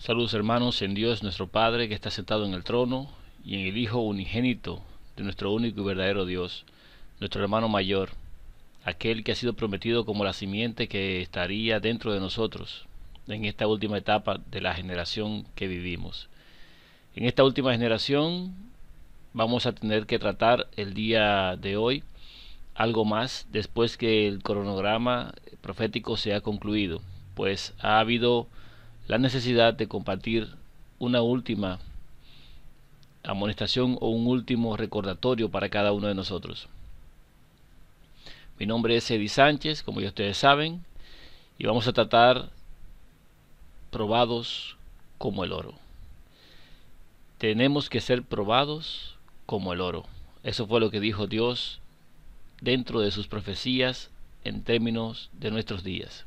Saludos hermanos en Dios nuestro Padre que está sentado en el trono y en el Hijo unigénito de nuestro único y verdadero Dios, nuestro hermano mayor, aquel que ha sido prometido como la simiente que estaría dentro de nosotros en esta última etapa de la generación que vivimos. En esta última generación vamos a tener que tratar el día de hoy algo más después que el cronograma profético se ha concluido, pues ha habido la necesidad de compartir una última amonestación o un último recordatorio para cada uno de nosotros. Mi nombre es Eddie Sánchez, como ya ustedes saben, y vamos a tratar probados como el oro. Tenemos que ser probados como el oro. Eso fue lo que dijo Dios dentro de sus profecías en términos de nuestros días.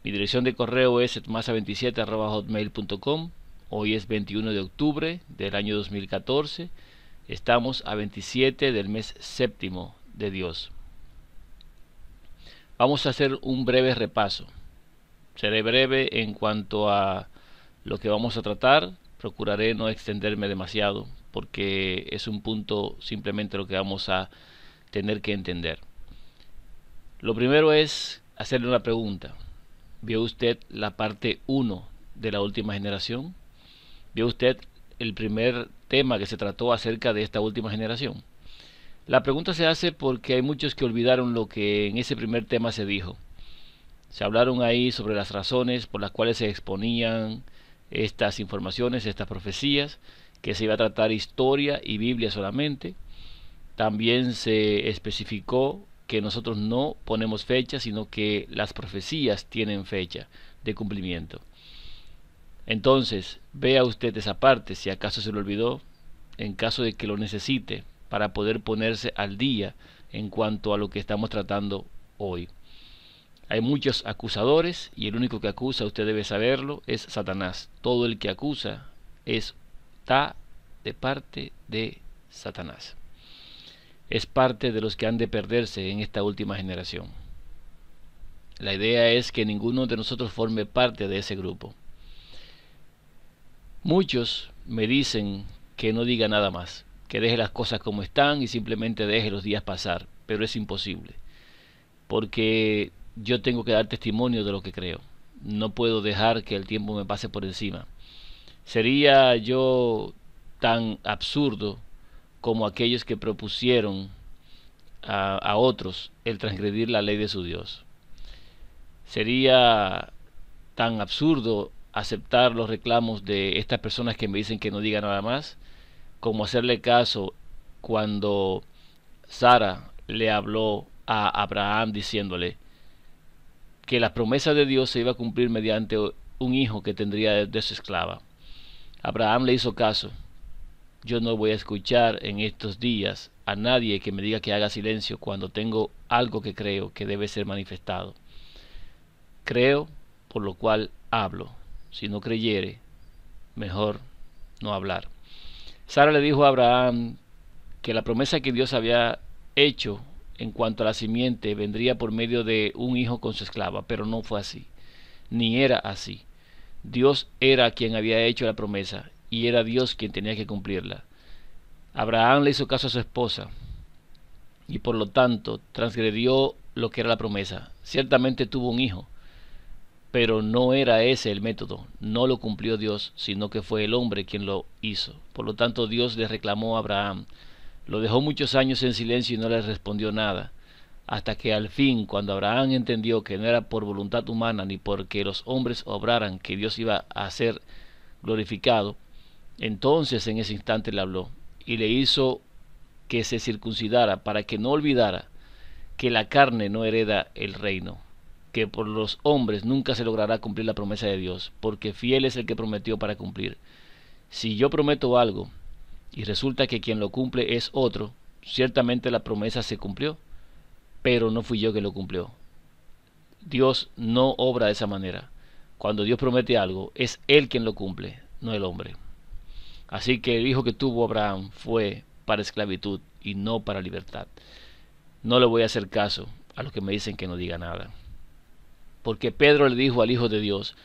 Mi dirección de correo es etmasa27@hotmail.com. Hoy es 21 de octubre del año 2014. Estamos a 27 del mes séptimo de Dios. Vamos a hacer un breve repaso. Seré breve en cuanto a lo que vamos a tratar. Procuraré no extenderme demasiado porque es un punto simplemente lo que vamos a tener que entender. Lo primero es hacerle una pregunta. ¿Vio usted la parte 1 de la última generación? ¿Vio usted el primer tema que se trató acerca de esta última generación? La pregunta se hace porque hay muchos que olvidaron lo que en ese primer tema se dijo. Se hablaron ahí sobre las razones por las cuales se exponían estas informaciones, estas profecías, que se iba a tratar historia y Biblia solamente. También se especificó que nosotros no ponemos fecha, sino que las profecías tienen fecha de cumplimiento. Entonces, vea usted esa parte, si acaso se lo olvidó, en caso de que lo necesite, para poder ponerse al día en cuanto a lo que estamos tratando hoy. Hay muchos acusadores y el único que acusa, usted debe saberlo, es Satanás. Todo el que acusa está de parte de Satanás. Es parte de los que han de perderse en esta última generación. La idea es que ninguno de nosotros forme parte de ese grupo. Muchos me dicen que no diga nada más, que deje las cosas como están y simplemente deje los días pasar, pero es imposible, porque yo tengo que dar testimonio de lo que creo. No puedo dejar que el tiempo me pase por encima. Sería yo tan absurdo como aquellos que propusieron a otros el transgredir la ley de su Dios. Sería tan absurdo aceptar los reclamos de estas personas que me dicen que no diga nada más, como hacerle caso cuando Sara le habló a Abraham diciéndole que la promesa de Dios se iba a cumplir mediante un hijo que tendría de su esclava. Abraham le hizo caso. Yo no voy a escuchar en estos días a nadie que me diga que haga silencio cuando tengo algo que creo que debe ser manifestado. Creo, por lo cual hablo. Si no creyere, mejor no hablar. Sara le dijo a Abraham que la promesa que Dios había hecho en cuanto a la simiente vendría por medio de un hijo con su esclava, pero no fue así, ni era así. Dios era quien había hecho la promesa y era Dios quien tenía que cumplirla. Abraham le hizo caso a su esposa y por lo tanto transgredió lo que era la promesa. Ciertamente tuvo un hijo, pero no era ese el método, no lo cumplió Dios, sino que fue el hombre quien lo hizo. Por lo tanto Dios le reclamó a Abraham, lo dejó muchos años en silencio y no le respondió nada, hasta que al fin, cuando Abraham entendió que no era por voluntad humana ni porque los hombres obraran que Dios iba a ser glorificado, entonces en ese instante le habló y le hizo que se circuncidara para que no olvidara que la carne no hereda el reino, que por los hombres nunca se logrará cumplir la promesa de Dios, porque fiel es el que prometió para cumplir. Si yo prometo algo y resulta que quien lo cumple es otro, ciertamente la promesa se cumplió, pero no fui yo que lo cumplió. Dios no obra de esa manera. Cuando Dios promete algo, es Él quien lo cumple, no el hombre. Así que el hijo que tuvo Abraham fue para esclavitud y no para libertad. No le voy a hacer caso a los que me dicen que no diga nada. Porque Pedro le dijo al Hijo de Dios,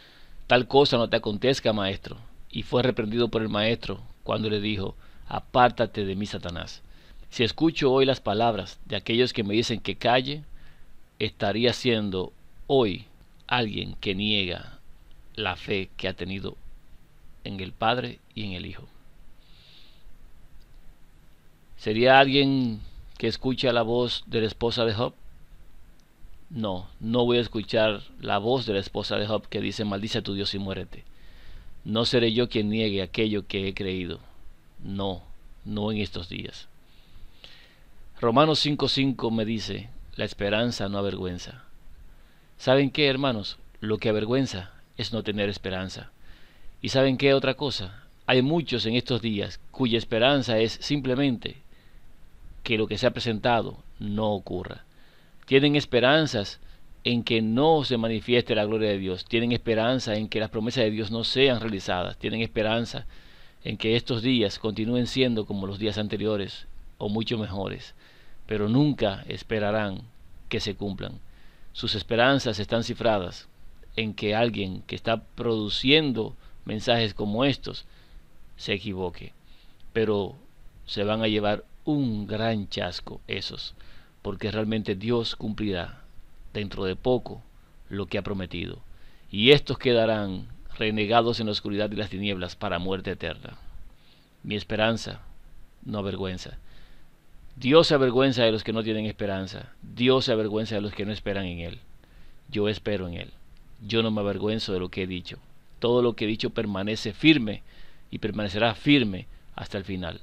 tal cosa no te acontezca, maestro. Y fue reprendido por el maestro cuando le dijo, apártate de mí, Satanás. Si escucho hoy las palabras de aquellos que me dicen que calle, estaría siendo hoy alguien que niega la fe que ha tenido en el Padre y en el Hijo. ¿Sería alguien que escucha la voz de la esposa de Job? No, no voy a escuchar la voz de la esposa de Job que dice, maldice a tu Dios y muérete. No seré yo quien niegue aquello que he creído. No, no en estos días. Romanos 5:5 me dice, la esperanza no avergüenza. ¿Saben qué, hermanos? Lo que avergüenza es no tener esperanza. ¿Y saben qué otra cosa? Hay muchos en estos días cuya esperanza es simplemente que lo que se ha presentado no ocurra. Tienen esperanzas en que no se manifieste la gloria de Dios. Tienen esperanza en que las promesas de Dios no sean realizadas. Tienen esperanza en que estos días continúen siendo como los días anteriores o mucho mejores. Pero nunca esperarán que se cumplan. Sus esperanzas están cifradas en que alguien que está produciendo mensajes como estos se equivoque. Pero se van a llevar un gran chasco esos, porque realmente Dios cumplirá dentro de poco lo que ha prometido, y estos quedarán renegados en la oscuridad y las tinieblas para muerte eterna. Mi esperanza no avergüenza. Dios se avergüenza de los que no tienen esperanza. Dios se avergüenza de los que no esperan en Él. Yo espero en Él. Yo no me avergüenzo de lo que he dicho. Todo lo que he dicho permanece firme y permanecerá firme hasta el final.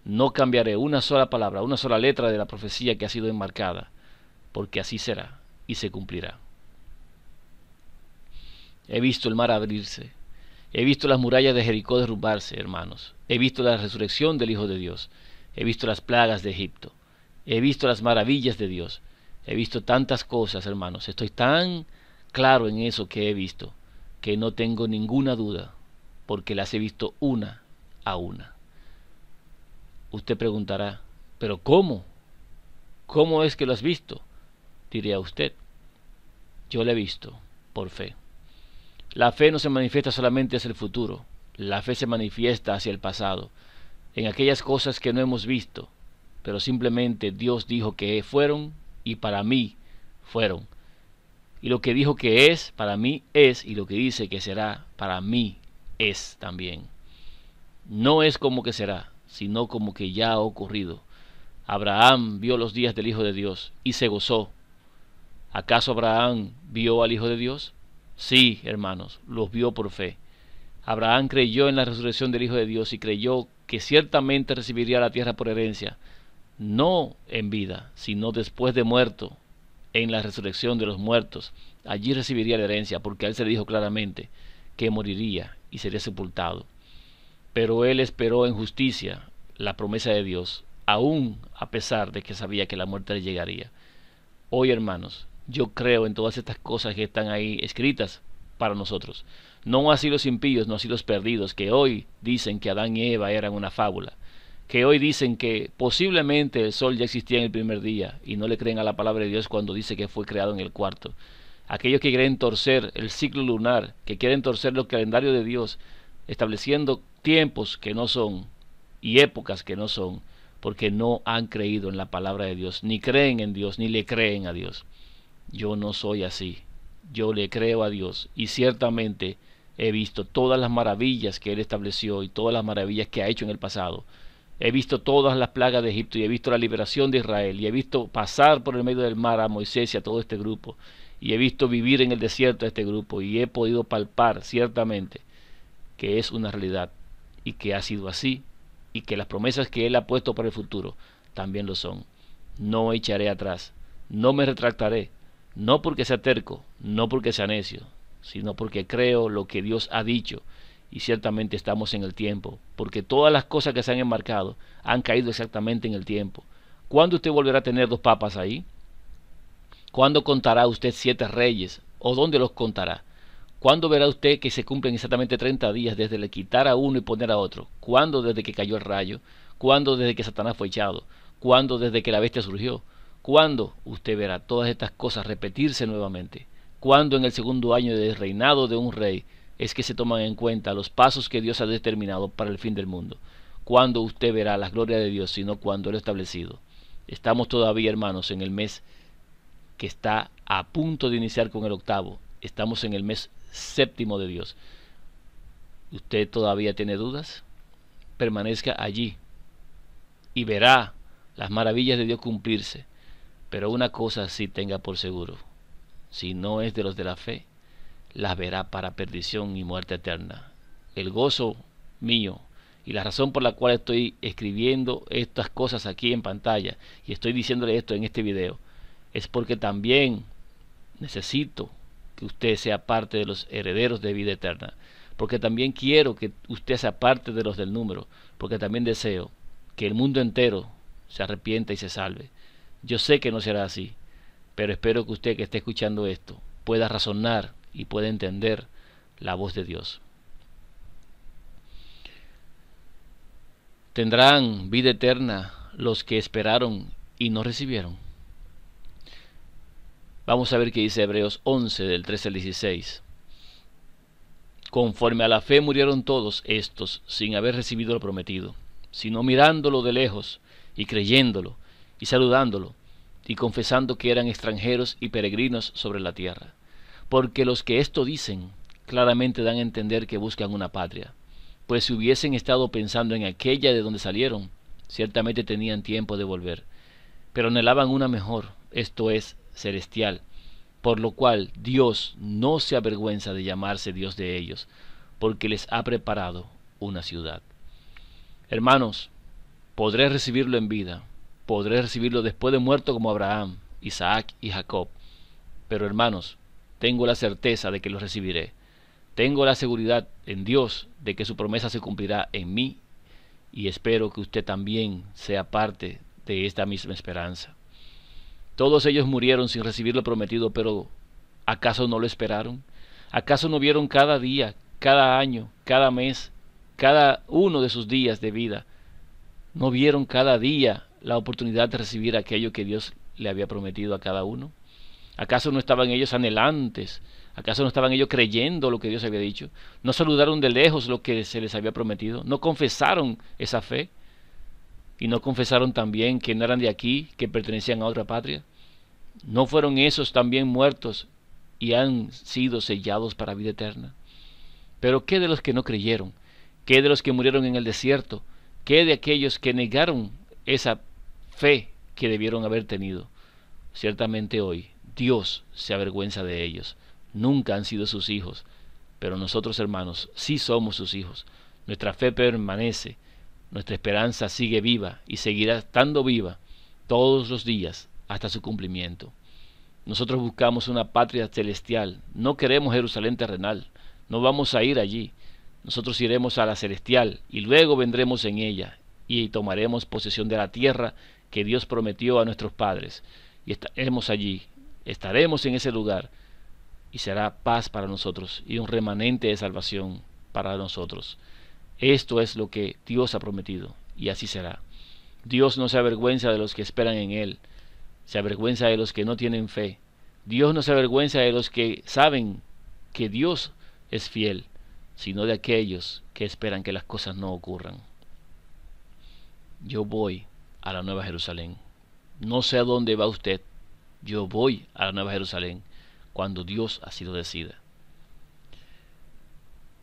No cambiaré una sola palabra, una sola letra de la profecía que ha sido enmarcada, porque así será y se cumplirá. He visto el mar abrirse. He visto las murallas de Jericó derrumbarse, hermanos. He visto la resurrección del Hijo de Dios. He visto las plagas de Egipto. He visto las maravillas de Dios. He visto tantas cosas, hermanos. Estoy tan claro en eso que he visto, que no tengo ninguna duda, porque las he visto una a una. Usted preguntará, ¿pero cómo? ¿Cómo es que lo has visto? Diré a usted, yo lo he visto por fe. La fe no se manifiesta solamente hacia el futuro, la fe se manifiesta hacia el pasado, en aquellas cosas que no hemos visto, pero simplemente Dios dijo que fueron y para mí fueron. Y lo que dijo que es, para mí es, y lo que dice que será, para mí es también. No es como que será, sino como que ya ha ocurrido. Abraham vio los días del Hijo de Dios y se gozó. ¿Acaso Abraham vio al Hijo de Dios? Sí, hermanos, los vio por fe. Abraham creyó en la resurrección del Hijo de Dios y creyó que ciertamente recibiría la tierra por herencia, no en vida, sino después de muerto, en la resurrección de los muertos. Allí recibiría la herencia, porque a él se le dijo claramente que moriría y sería sepultado. Pero él esperó en justicia la promesa de Dios, aún a pesar de que sabía que la muerte le llegaría. Hoy, hermanos, yo creo en todas estas cosas que están ahí escritas para nosotros. No así los impíos, no así los perdidos, que hoy dicen que Adán y Eva eran una fábula, que hoy dicen que posiblemente el sol ya existía en el primer día y no le creen a la palabra de Dios cuando dice que fue creado en el cuarto. Aquellos que quieren torcer el ciclo lunar, que quieren torcer el calendario de Dios, estableciendo tiempos que no son y épocas que no son, porque no han creído en la palabra de Dios, ni creen en Dios, ni le creen a Dios. Yo no soy así. Yo le creo a Dios y ciertamente he visto todas las maravillas que Él estableció y todas las maravillas que ha hecho en el pasado. He visto todas las plagas de Egipto y he visto la liberación de Israel y he visto pasar por el medio del mar a Moisés y a todo este grupo y he visto vivir en el desierto a este grupo y he podido palpar ciertamente que es una realidad y que ha sido así y que las promesas que Él ha puesto para el futuro también lo son. No echaré atrás, no me retractaré, no porque sea terco, no porque sea necio, sino porque creo lo que Dios ha dicho y ciertamente estamos en el tiempo, porque todas las cosas que se han enmarcado han caído exactamente en el tiempo. ¿Cuándo usted volverá a tener 2 papas ahí? ¿Cuándo contará usted 7 reyes? ¿O dónde los contará? ¿Cuándo verá usted que se cumplen exactamente 30 días desde le quitar a uno y poner a otro? ¿Cuándo desde que cayó el rayo? ¿Cuándo desde que Satanás fue echado? ¿Cuándo desde que la bestia surgió? ¿Cuándo usted verá todas estas cosas repetirse nuevamente? ¿Cuándo en el segundo año del reinado de un rey es que se toman en cuenta los pasos que Dios ha determinado para el fin del mundo. Cuando usted verá la gloria de Dios, sino cuando lo establecido. Estamos todavía, hermanos, en el mes que está a punto de iniciar con el octavo. Estamos en el mes séptimo de Dios. ¿Usted todavía tiene dudas? Permanezca allí y verá las maravillas de Dios cumplirse. Pero una cosa sí tenga por seguro: si no es de los de la fe, las verá para perdición y muerte eterna. El gozo mío y la razón por la cual estoy escribiendo estas cosas aquí en pantalla y estoy diciéndole esto en este video, es porque también necesito que usted sea parte de los herederos de vida eterna, porque también quiero que usted sea parte de los del número, porque también deseo que el mundo entero se arrepienta y se salve. Yo sé que no será así, pero espero que usted que esté escuchando esto pueda razonar y pueda entender la voz de Dios. ¿Tendrán vida eterna los que esperaron y no recibieron? Vamos a ver qué dice Hebreos 11 del 13 al 16. Conforme a la fe murieron todos estos sin haber recibido lo prometido, sino mirándolo de lejos y creyéndolo y saludándolo y confesando que eran extranjeros y peregrinos sobre la tierra. Porque los que esto dicen claramente dan a entender que buscan una patria, pues si hubiesen estado pensando en aquella de donde salieron, ciertamente tenían tiempo de volver, pero anhelaban una mejor, esto es, celestial, por lo cual Dios no se avergüenza de llamarse Dios de ellos, porque les ha preparado una ciudad. Hermanos, podré recibirlo en vida, podré recibirlo después de muerto como Abraham, Isaac y Jacob, pero hermanos, tengo la certeza de que lo recibiré. Tengo la seguridad en Dios de que su promesa se cumplirá en mí, y espero que usted también sea parte de esta misma esperanza. Todos ellos murieron sin recibir lo prometido, pero ¿acaso no lo esperaron? ¿Acaso no vieron cada día, cada año, cada mes, cada uno de sus días de vida? ¿No vieron cada día la oportunidad de recibir aquello que Dios le había prometido a cada uno? ¿Acaso no estaban ellos anhelantes? ¿Acaso no estaban ellos creyendo lo que Dios había dicho? ¿No saludaron de lejos lo que se les había prometido? ¿No confesaron esa fe? ¿Y no confesaron también que no eran de aquí, que pertenecían a otra patria? ¿No fueron esos también muertos y han sido sellados para vida eterna? Pero ¿qué de los que no creyeron? ¿Qué de los que murieron en el desierto? ¿Qué de aquellos que negaron esa fe que debieron haber tenido? Ciertamente hoy Dios se avergüenza de ellos. Nunca han sido sus hijos, pero nosotros, hermanos, sí somos sus hijos. Nuestra fe permanece, nuestra esperanza sigue viva y seguirá estando viva todos los días hasta su cumplimiento. Nosotros buscamos una patria celestial, no queremos Jerusalén terrenal, no vamos a ir allí. Nosotros iremos a la celestial y luego vendremos en ella y tomaremos posesión de la tierra que Dios prometió a nuestros padres, y estaremos allí, estaremos en ese lugar, y será paz para nosotros y un remanente de salvación para nosotros. Esto es lo que Dios ha prometido, y así será. Dios no se avergüenza de los que esperan en Él, se avergüenza de los que no tienen fe. Dios no se avergüenza de los que saben que Dios es fiel, sino de aquellos que esperan que las cosas no ocurran. Yo voy a la Nueva Jerusalén. No sé a dónde va usted. Yo voy a la Nueva Jerusalén cuando Dios así lo decida.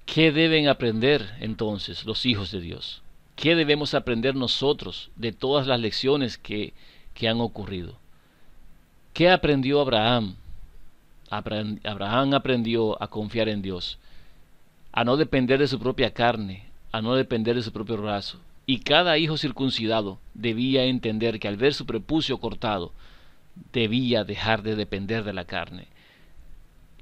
¿Qué deben aprender entonces los hijos de Dios? ¿Qué debemos aprender nosotros de todas las lecciones que han ocurrido? ¿Qué aprendió Abraham? Abraham aprendió a confiar en Dios, a no depender de su propia carne, a no depender de su propio brazo. Y cada hijo circuncidado debía entender que al ver su prepucio cortado, debía dejar de depender de la carne.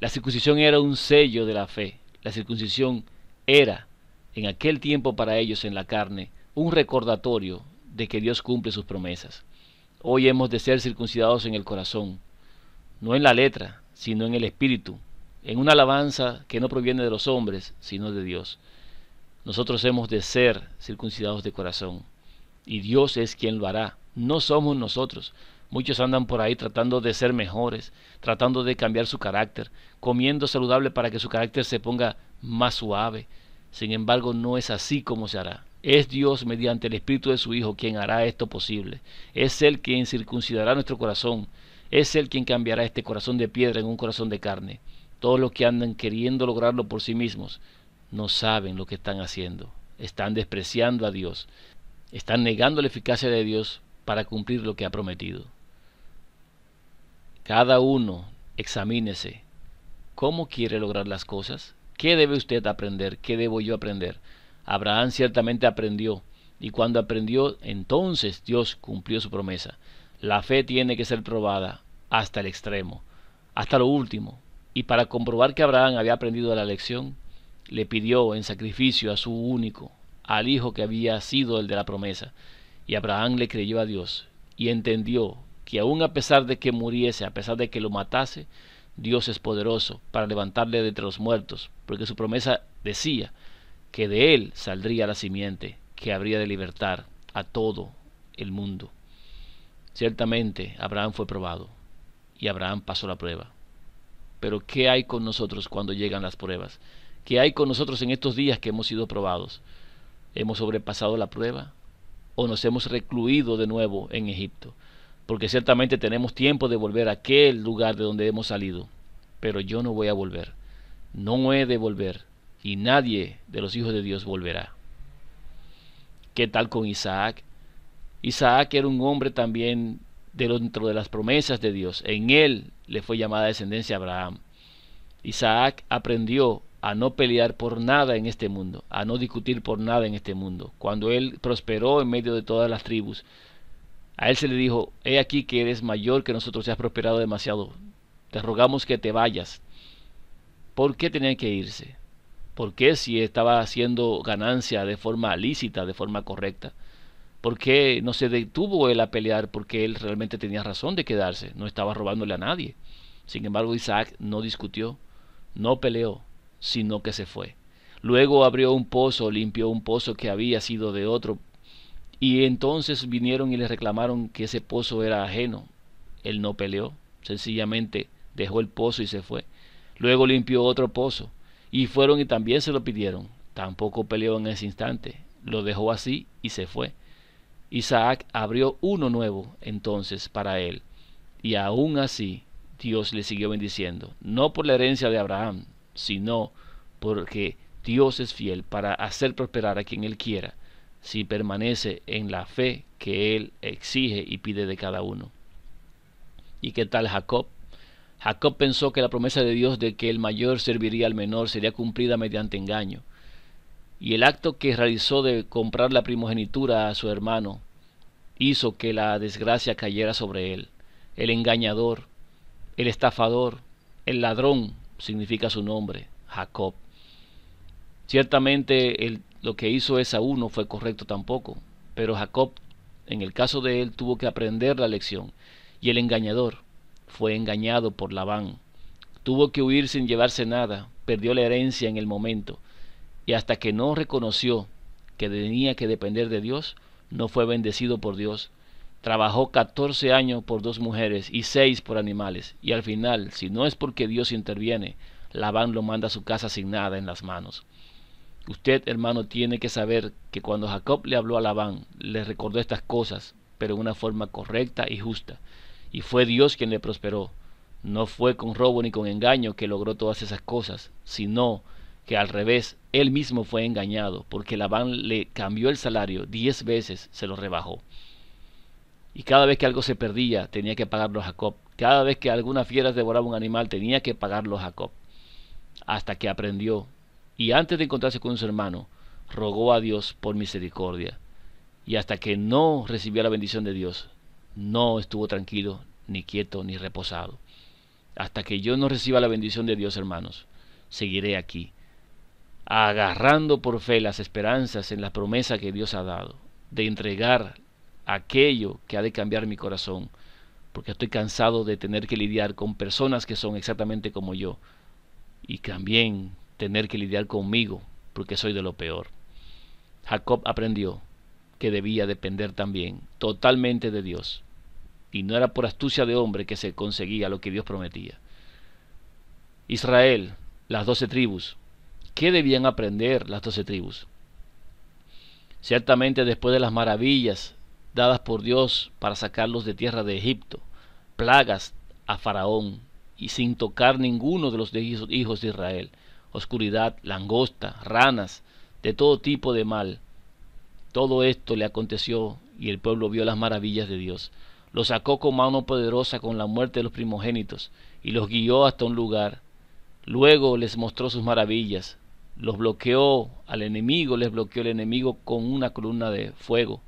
La circuncisión era un sello de la fe. La circuncisión era, en aquel tiempo para ellos en la carne, un recordatorio de que Dios cumple sus promesas. Hoy hemos de ser circuncidados en el corazón, no en la letra, sino en el espíritu, en una alabanza que no proviene de los hombres, sino de Dios. Nosotros hemos de ser circuncidados de corazón, y Dios es quien lo hará, no somos nosotros, Muchos andan por ahí tratando de ser mejores, tratando de cambiar su carácter, comiendo saludable para que su carácter se ponga más suave. Sin embargo, no es así como se hará. Es Dios mediante el Espíritu de su Hijo quien hará esto posible. Es Él quien circuncidará nuestro corazón. Es Él quien cambiará este corazón de piedra en un corazón de carne. Todos los que andan queriendo lograrlo por sí mismos no saben lo que están haciendo. Están despreciando a Dios. Están negando la eficacia de Dios para cumplir lo que ha prometido. Cada uno examínese. ¿Cómo quiere lograr las cosas? ¿Qué debe usted aprender? ¿Qué debo yo aprender? Abraham ciertamente aprendió, y cuando aprendió, entonces Dios cumplió su promesa. La fe tiene que ser probada hasta el extremo, hasta lo último. Y para comprobar que Abraham había aprendido la lección, le pidió en sacrificio a su único, al hijo que había sido el de la promesa. Y Abraham le creyó a Dios, y entendió que aun a pesar de que muriese, a pesar de que lo matase, Dios es poderoso para levantarle de entre los muertos, porque su promesa decía que de él saldría la simiente que habría de libertar a todo el mundo. Ciertamente Abraham fue probado, y Abraham pasó la prueba. Pero ¿qué hay con nosotros cuando llegan las pruebas? ¿Qué hay con nosotros en estos días que hemos sido probados? ¿Hemos sobrepasado la prueba? ¿O nos hemos recluido de nuevo en Egipto? Porque ciertamente tenemos tiempo de volver a aquel lugar de donde hemos salido. Pero yo no voy a volver. No he de volver. Y nadie de los hijos de Dios volverá. ¿Qué tal con Isaac? Isaac era un hombre también dentro de las promesas de Dios. En él le fue llamada descendencia a Abraham. Isaac aprendió a no pelear por nada en este mundo, a no discutir por nada en este mundo. Cuando él prosperó en medio de todas las tribus, a él se le dijo: he aquí que eres mayor que nosotros y has prosperado demasiado. Te rogamos que te vayas. ¿Por qué tenía que irse? ¿Por qué, si estaba haciendo ganancia de forma lícita, de forma correcta? ¿Por qué no se detuvo él a pelear? Porque él realmente tenía razón de quedarse, no estaba robándole a nadie. Sin embargo, Isaac no discutió, no peleó, sino que se fue. Luego abrió un pozo, limpió un pozo que había sido de otro, y entonces vinieron y le reclamaron que ese pozo era ajeno. Él no peleó, sencillamente dejó el pozo y se fue. Luego limpió otro pozo, y fueron y también se lo pidieron. Tampoco peleó en ese instante, lo dejó así y se fue. Isaac abrió uno nuevo entonces para él, y aún así Dios le siguió bendiciendo, no por la herencia de Abraham, sino porque Dios es fiel para hacer prosperar a quien Él quiera, si permanece en la fe que Él exige y pide de cada uno. ¿Y qué tal Jacob? Jacob pensó que la promesa de Dios de que el mayor serviría al menor sería cumplida mediante engaño, y el acto que realizó de comprar la primogenitura a su hermano hizo que la desgracia cayera sobre él. El engañador, el estafador, el ladrón significa su nombre, Jacob. Ciertamente lo que hizo Esaú no fue correcto tampoco, pero Jacob, en el caso de él, tuvo que aprender la lección, y el engañador fue engañado por Labán. Tuvo que huir sin llevarse nada, perdió la herencia en el momento, y hasta que no reconoció que tenía que depender de Dios, no fue bendecido por Dios. Trabajó 14 años por 2 mujeres y 6 por animales, y al final, si no es porque Dios interviene, Labán lo manda a su casa sin nada en las manos. Usted, hermano, tiene que saber que cuando Jacob le habló a Labán, le recordó estas cosas, pero en una forma correcta y justa, y fue Dios quien le prosperó. No fue con robo ni con engaño que logró todas esas cosas, sino que al revés, él mismo fue engañado, porque Labán le cambió el salario 10 veces, se lo rebajó. Y cada vez que algo se perdía, tenía que pagarlo Jacob. Cada vez que alguna fiera devoraba un animal, tenía que pagarlo Jacob. Hasta que aprendió, y antes de encontrarse con su hermano, rogó a Dios por misericordia. Y hasta que no recibió la bendición de Dios, no estuvo tranquilo, ni quieto, ni reposado. Hasta que yo no reciba la bendición de Dios, hermanos, seguiré aquí, agarrando por fe las esperanzas en la promesa que Dios ha dado, de entregar aquello que ha de cambiar mi corazón, porque estoy cansado de tener que lidiar con personas que son exactamente como yo, y también tener que lidiar conmigo, porque soy de lo peor. Jacob aprendió que debía depender también totalmente de Dios, y no era por astucia de hombre que se conseguía lo que Dios prometía. Israel, las 12 tribus. ¿Qué debían aprender las 12 tribus? Ciertamente después de las maravillas dadas por Dios para sacarlos de tierra de Egipto, plagas a Faraón, y sin tocar ninguno de los hijos de Israel, oscuridad, langosta, ranas, de todo tipo de mal. Todo esto le aconteció, y el pueblo vio las maravillas de Dios. Los sacó con mano poderosa con la muerte de los primogénitos, y los guió hasta un lugar. Luego les mostró sus maravillas. Los bloqueó al enemigo, les bloqueó el enemigo con una columna de fuego.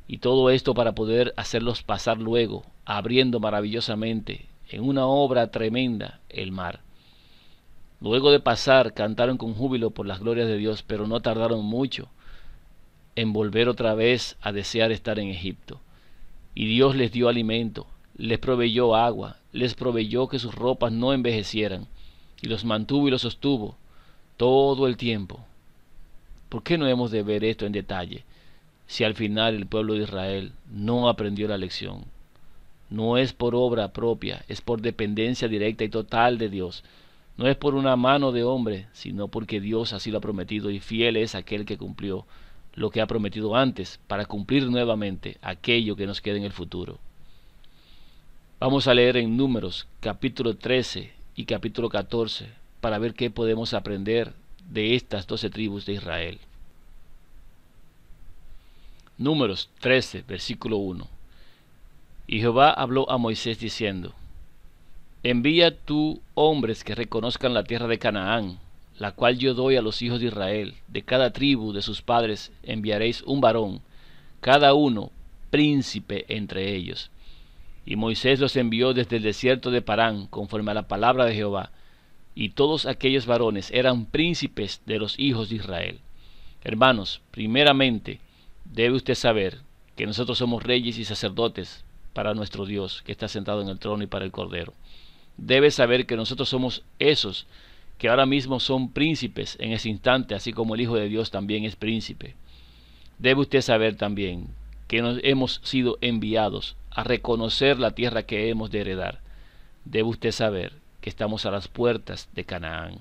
Y todo esto para poder hacerlos pasar luego, abriendo maravillosamente, en una obra tremenda, el mar. Luego de pasar, cantaron con júbilo por las glorias de Dios, pero no tardaron mucho en volver otra vez a desear estar en Egipto. Y Dios les dio alimento, les proveyó agua, les proveyó que sus ropas no envejecieran, y los mantuvo y los sostuvo todo el tiempo. ¿Por qué no hemos de ver esto en detalle, si al final el pueblo de Israel no aprendió la lección? No es por obra propia, es por dependencia directa y total de Dios. No es por una mano de hombre, sino porque Dios así lo ha prometido, y fiel es aquel que cumplió lo que ha prometido antes, para cumplir nuevamente aquello que nos queda en el futuro. Vamos a leer en Números, capítulo 13 y capítulo 14, para ver qué podemos aprender de estas 12 tribus de Israel. Números 13, versículo 1. Y Jehová habló a Moisés diciendo: Envía tú hombres que reconozcan la tierra de Canaán, la cual yo doy a los hijos de Israel. De cada tribu de sus padres enviaréis un varón, cada uno príncipe entre ellos. Y Moisés los envió desde el desierto de Parán, conforme a la palabra de Jehová, y todos aquellos varones eran príncipes de los hijos de Israel. Hermanos, primeramente debe usted saber que nosotros somos reyes y sacerdotes para nuestro Dios, que está sentado en el trono, y para el Cordero. Debe saber que nosotros somos esos que ahora mismo son príncipes en ese instante, así como el Hijo de Dios también es príncipe. Debe usted saber también que hemos sido enviados a reconocer la tierra que hemos de heredar. Debe usted saber que estamos a las puertas de Canaán.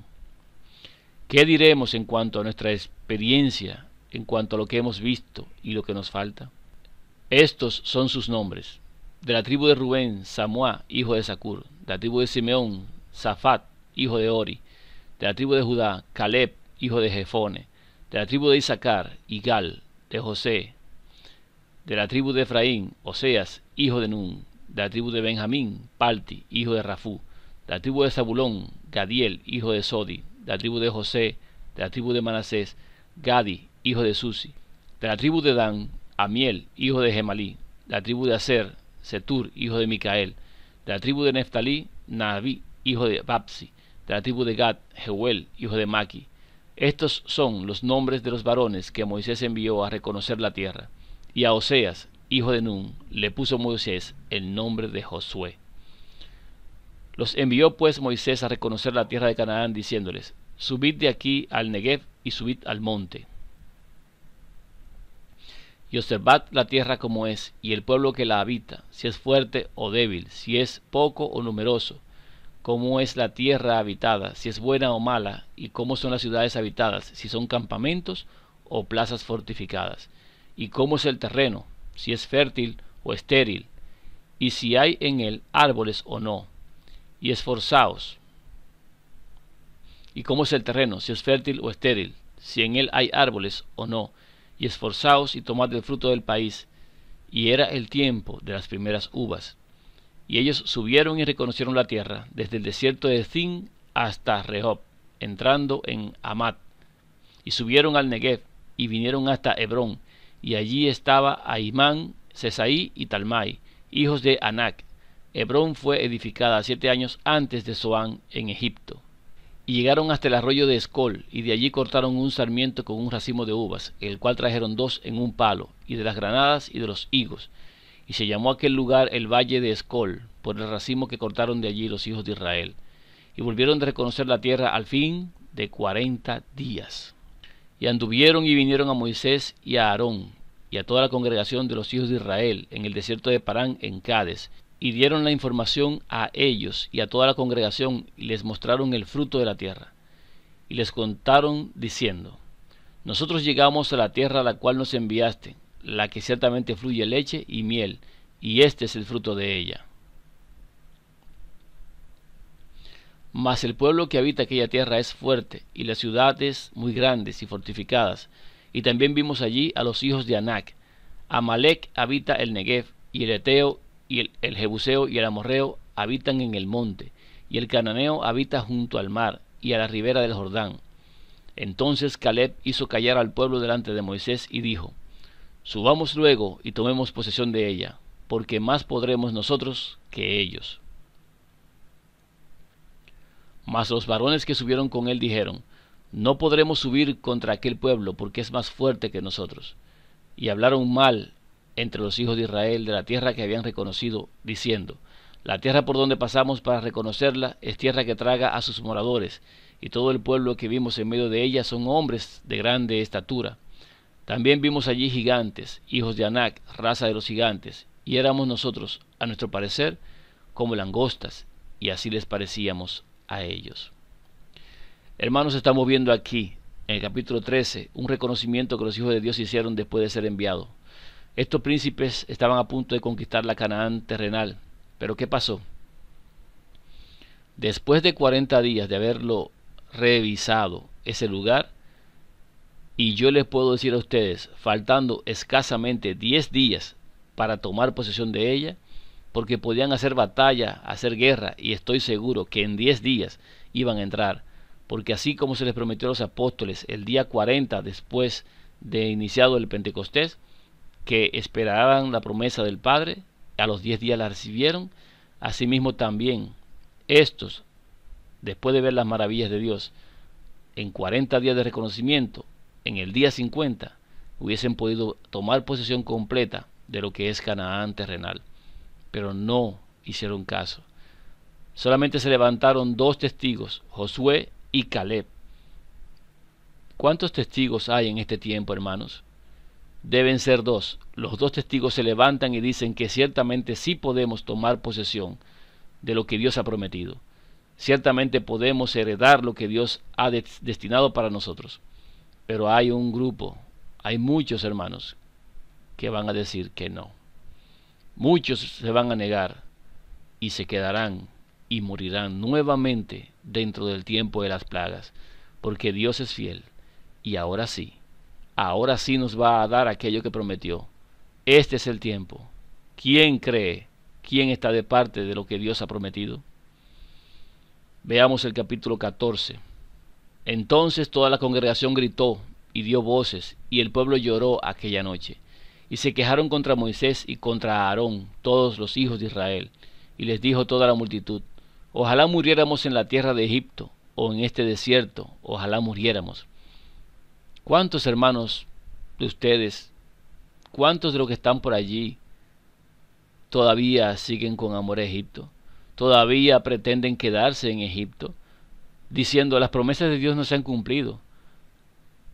¿Qué diremos en cuanto a nuestra experiencia, en cuanto a lo que hemos visto y lo que nos falta? Estos son sus nombres. De la tribu de Rubén, Samúa, hijo de Zacur. De la tribu de Simeón, Safat, hijo de Ori. De la tribu de Judá, Caleb, hijo de Jefone. De la tribu de Isaacar, Igal, de José. De la tribu de Efraín, Oseas, hijo de Nun. De la tribu de Benjamín, Palti, hijo de Rafú. De la tribu de Zabulón, Gadiel, hijo de Sodi. De la tribu de José. De la tribu de Manasés, Gadi, hijo de Susi. De la tribu de Dan, Amiel, hijo de Gemalí. De la tribu de Aser, Setur, hijo de Micael. De la tribu de Neftalí, Nahbi, hijo de Babsi. De la tribu de Gad, Jeuel, hijo de Maki. Estos son los nombres de los varones que Moisés envió a reconocer la tierra. Y a Oseas, hijo de Nun, le puso Moisés el nombre de Josué. Los envió pues Moisés a reconocer la tierra de Canaán, diciéndoles: Subid de aquí al Negev y subid al monte. Y observad la tierra como es, y el pueblo que la habita, si es fuerte o débil, si es poco o numeroso, cómo es la tierra habitada, si es buena o mala, y cómo son las ciudades habitadas, si son campamentos o plazas fortificadas, y cómo es el terreno, si es fértil o estéril, y si hay en él árboles o no, y esforzaos. Y cómo es el terreno, si es fértil o estéril, si en él hay árboles o no, y esforzaos y tomad el fruto del país. Y era el tiempo de las primeras uvas. Y ellos subieron y reconocieron la tierra, desde el desierto de Zin hasta Rehob, entrando en Amat. Y subieron al Negev, y vinieron hasta Hebrón, y allí estaba Ahimán, Sesaí y Talmai, hijos de Anac. Hebrón fue edificada 7 años antes de Zoán en Egipto. Y llegaron hasta el arroyo de Escol, y de allí cortaron un sarmiento con un racimo de uvas, el cual trajeron 2 en un palo, y de las granadas y de los higos. Y se llamó aquel lugar el valle de Escol, por el racimo que cortaron de allí los hijos de Israel. Y volvieron de reconocer la tierra al fin de 40 días. Y anduvieron y vinieron a Moisés y a Aarón, y a toda la congregación de los hijos de Israel en el desierto de Parán en Cades, y dieron la información a ellos y a toda la congregación, y les mostraron el fruto de la tierra. Y les contaron diciendo: nosotros llegamos a la tierra a la cual nos enviaste, la que ciertamente fluye leche y miel, y este es el fruto de ella. Mas el pueblo que habita aquella tierra es fuerte, y las ciudades muy grandes y fortificadas. Y también vimos allí a los hijos de Anac. Amalec habita el Negev, y el Eteo, y el Jebuseo y el Amorreo habitan en el monte, y el Cananeo habita junto al mar, y a la ribera del Jordán. Entonces Caleb hizo callar al pueblo delante de Moisés, y dijo: subamos luego y tomemos posesión de ella, porque más podremos nosotros que ellos. Mas los varones que subieron con él dijeron: no podremos subir contra aquel pueblo, porque es más fuerte que nosotros. Y hablaron mal entre los hijos de Israel de la tierra que habían reconocido, diciendo: la tierra por donde pasamos para reconocerla es tierra que traga a sus moradores, y todo el pueblo que vimos en medio de ella son hombres de grande estatura. También vimos allí gigantes, hijos de Anac, raza de los gigantes, y éramos nosotros, a nuestro parecer, como langostas, y así les parecíamos a ellos. Hermanos, estamos viendo aquí, en el capítulo 13, un reconocimiento que los hijos de Dios hicieron después de ser enviados. Estos príncipes estaban a punto de conquistar la Canaán terrenal, pero ¿qué pasó? Después de 40 días de haberlo revisado ese lugar, y yo les puedo decir a ustedes, faltando escasamente 10 días para tomar posesión de ella, porque podían hacer batalla, hacer guerra, y estoy seguro que en 10 días iban a entrar, porque así como se les prometió a los apóstoles el día 40 después de iniciado el Pentecostés, que esperaban la promesa del Padre, a los 10 días la recibieron, asimismo también estos, después de ver las maravillas de Dios, en 40 días de reconocimiento, en el día 50, hubiesen podido tomar posesión completa de lo que es Canaán terrenal. Pero no hicieron caso. Solamente se levantaron 2 testigos, Josué y Caleb. ¿Cuántos testigos hay en este tiempo, hermanos? Deben ser 2. Los 2 testigos se levantan y dicen que ciertamente sí podemos tomar posesión de lo que Dios ha prometido. Ciertamente podemos heredar lo que Dios ha destinado para nosotros. Pero hay un grupo, hay muchos hermanos que van a decir que no. Muchos se van a negar y se quedarán y morirán nuevamente dentro del tiempo de las plagas, porque Dios es fiel y ahora sí nos va a dar aquello que prometió. Este es el tiempo. ¿Quién cree? ¿Quién está de parte de lo que Dios ha prometido? Veamos el capítulo 14. Entonces toda la congregación gritó y dio voces, y el pueblo lloró aquella noche. Y se quejaron contra Moisés y contra Aarón todos los hijos de Israel. Y les dijo toda la multitud: ojalá muriéramos en la tierra de Egipto, o en este desierto, ojalá muriéramos. ¿Cuántos hermanos de ustedes, cuántos de los que están por allí, todavía siguen con amor a Egipto? ¿Todavía pretenden quedarse en Egipto? Diciendo: las promesas de Dios no se han cumplido.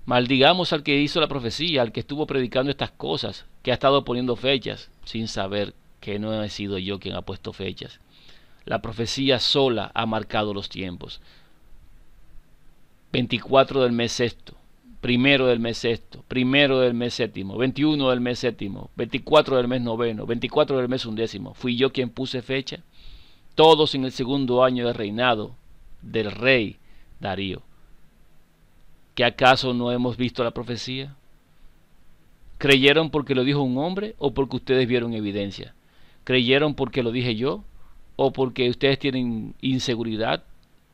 Maldigamos al que hizo la profecía, al que estuvo predicando estas cosas, que ha estado poniendo fechas, sin saber que no he sido yo quien ha puesto fechas. La profecía sola ha marcado los tiempos. 24 del mes sexto, 1 del mes sexto, 1 del mes séptimo, 21 del mes séptimo, 24 del mes noveno, 24 del mes undécimo. ¿Fui yo quien puse fecha? Todos en el 2.º año de reinado del rey Darío. ¿Que acaso no hemos visto la profecía? ¿Creyeron porque lo dijo un hombre o porque ustedes vieron evidencia? ¿Creyeron porque lo dije yo o porque ustedes tienen inseguridad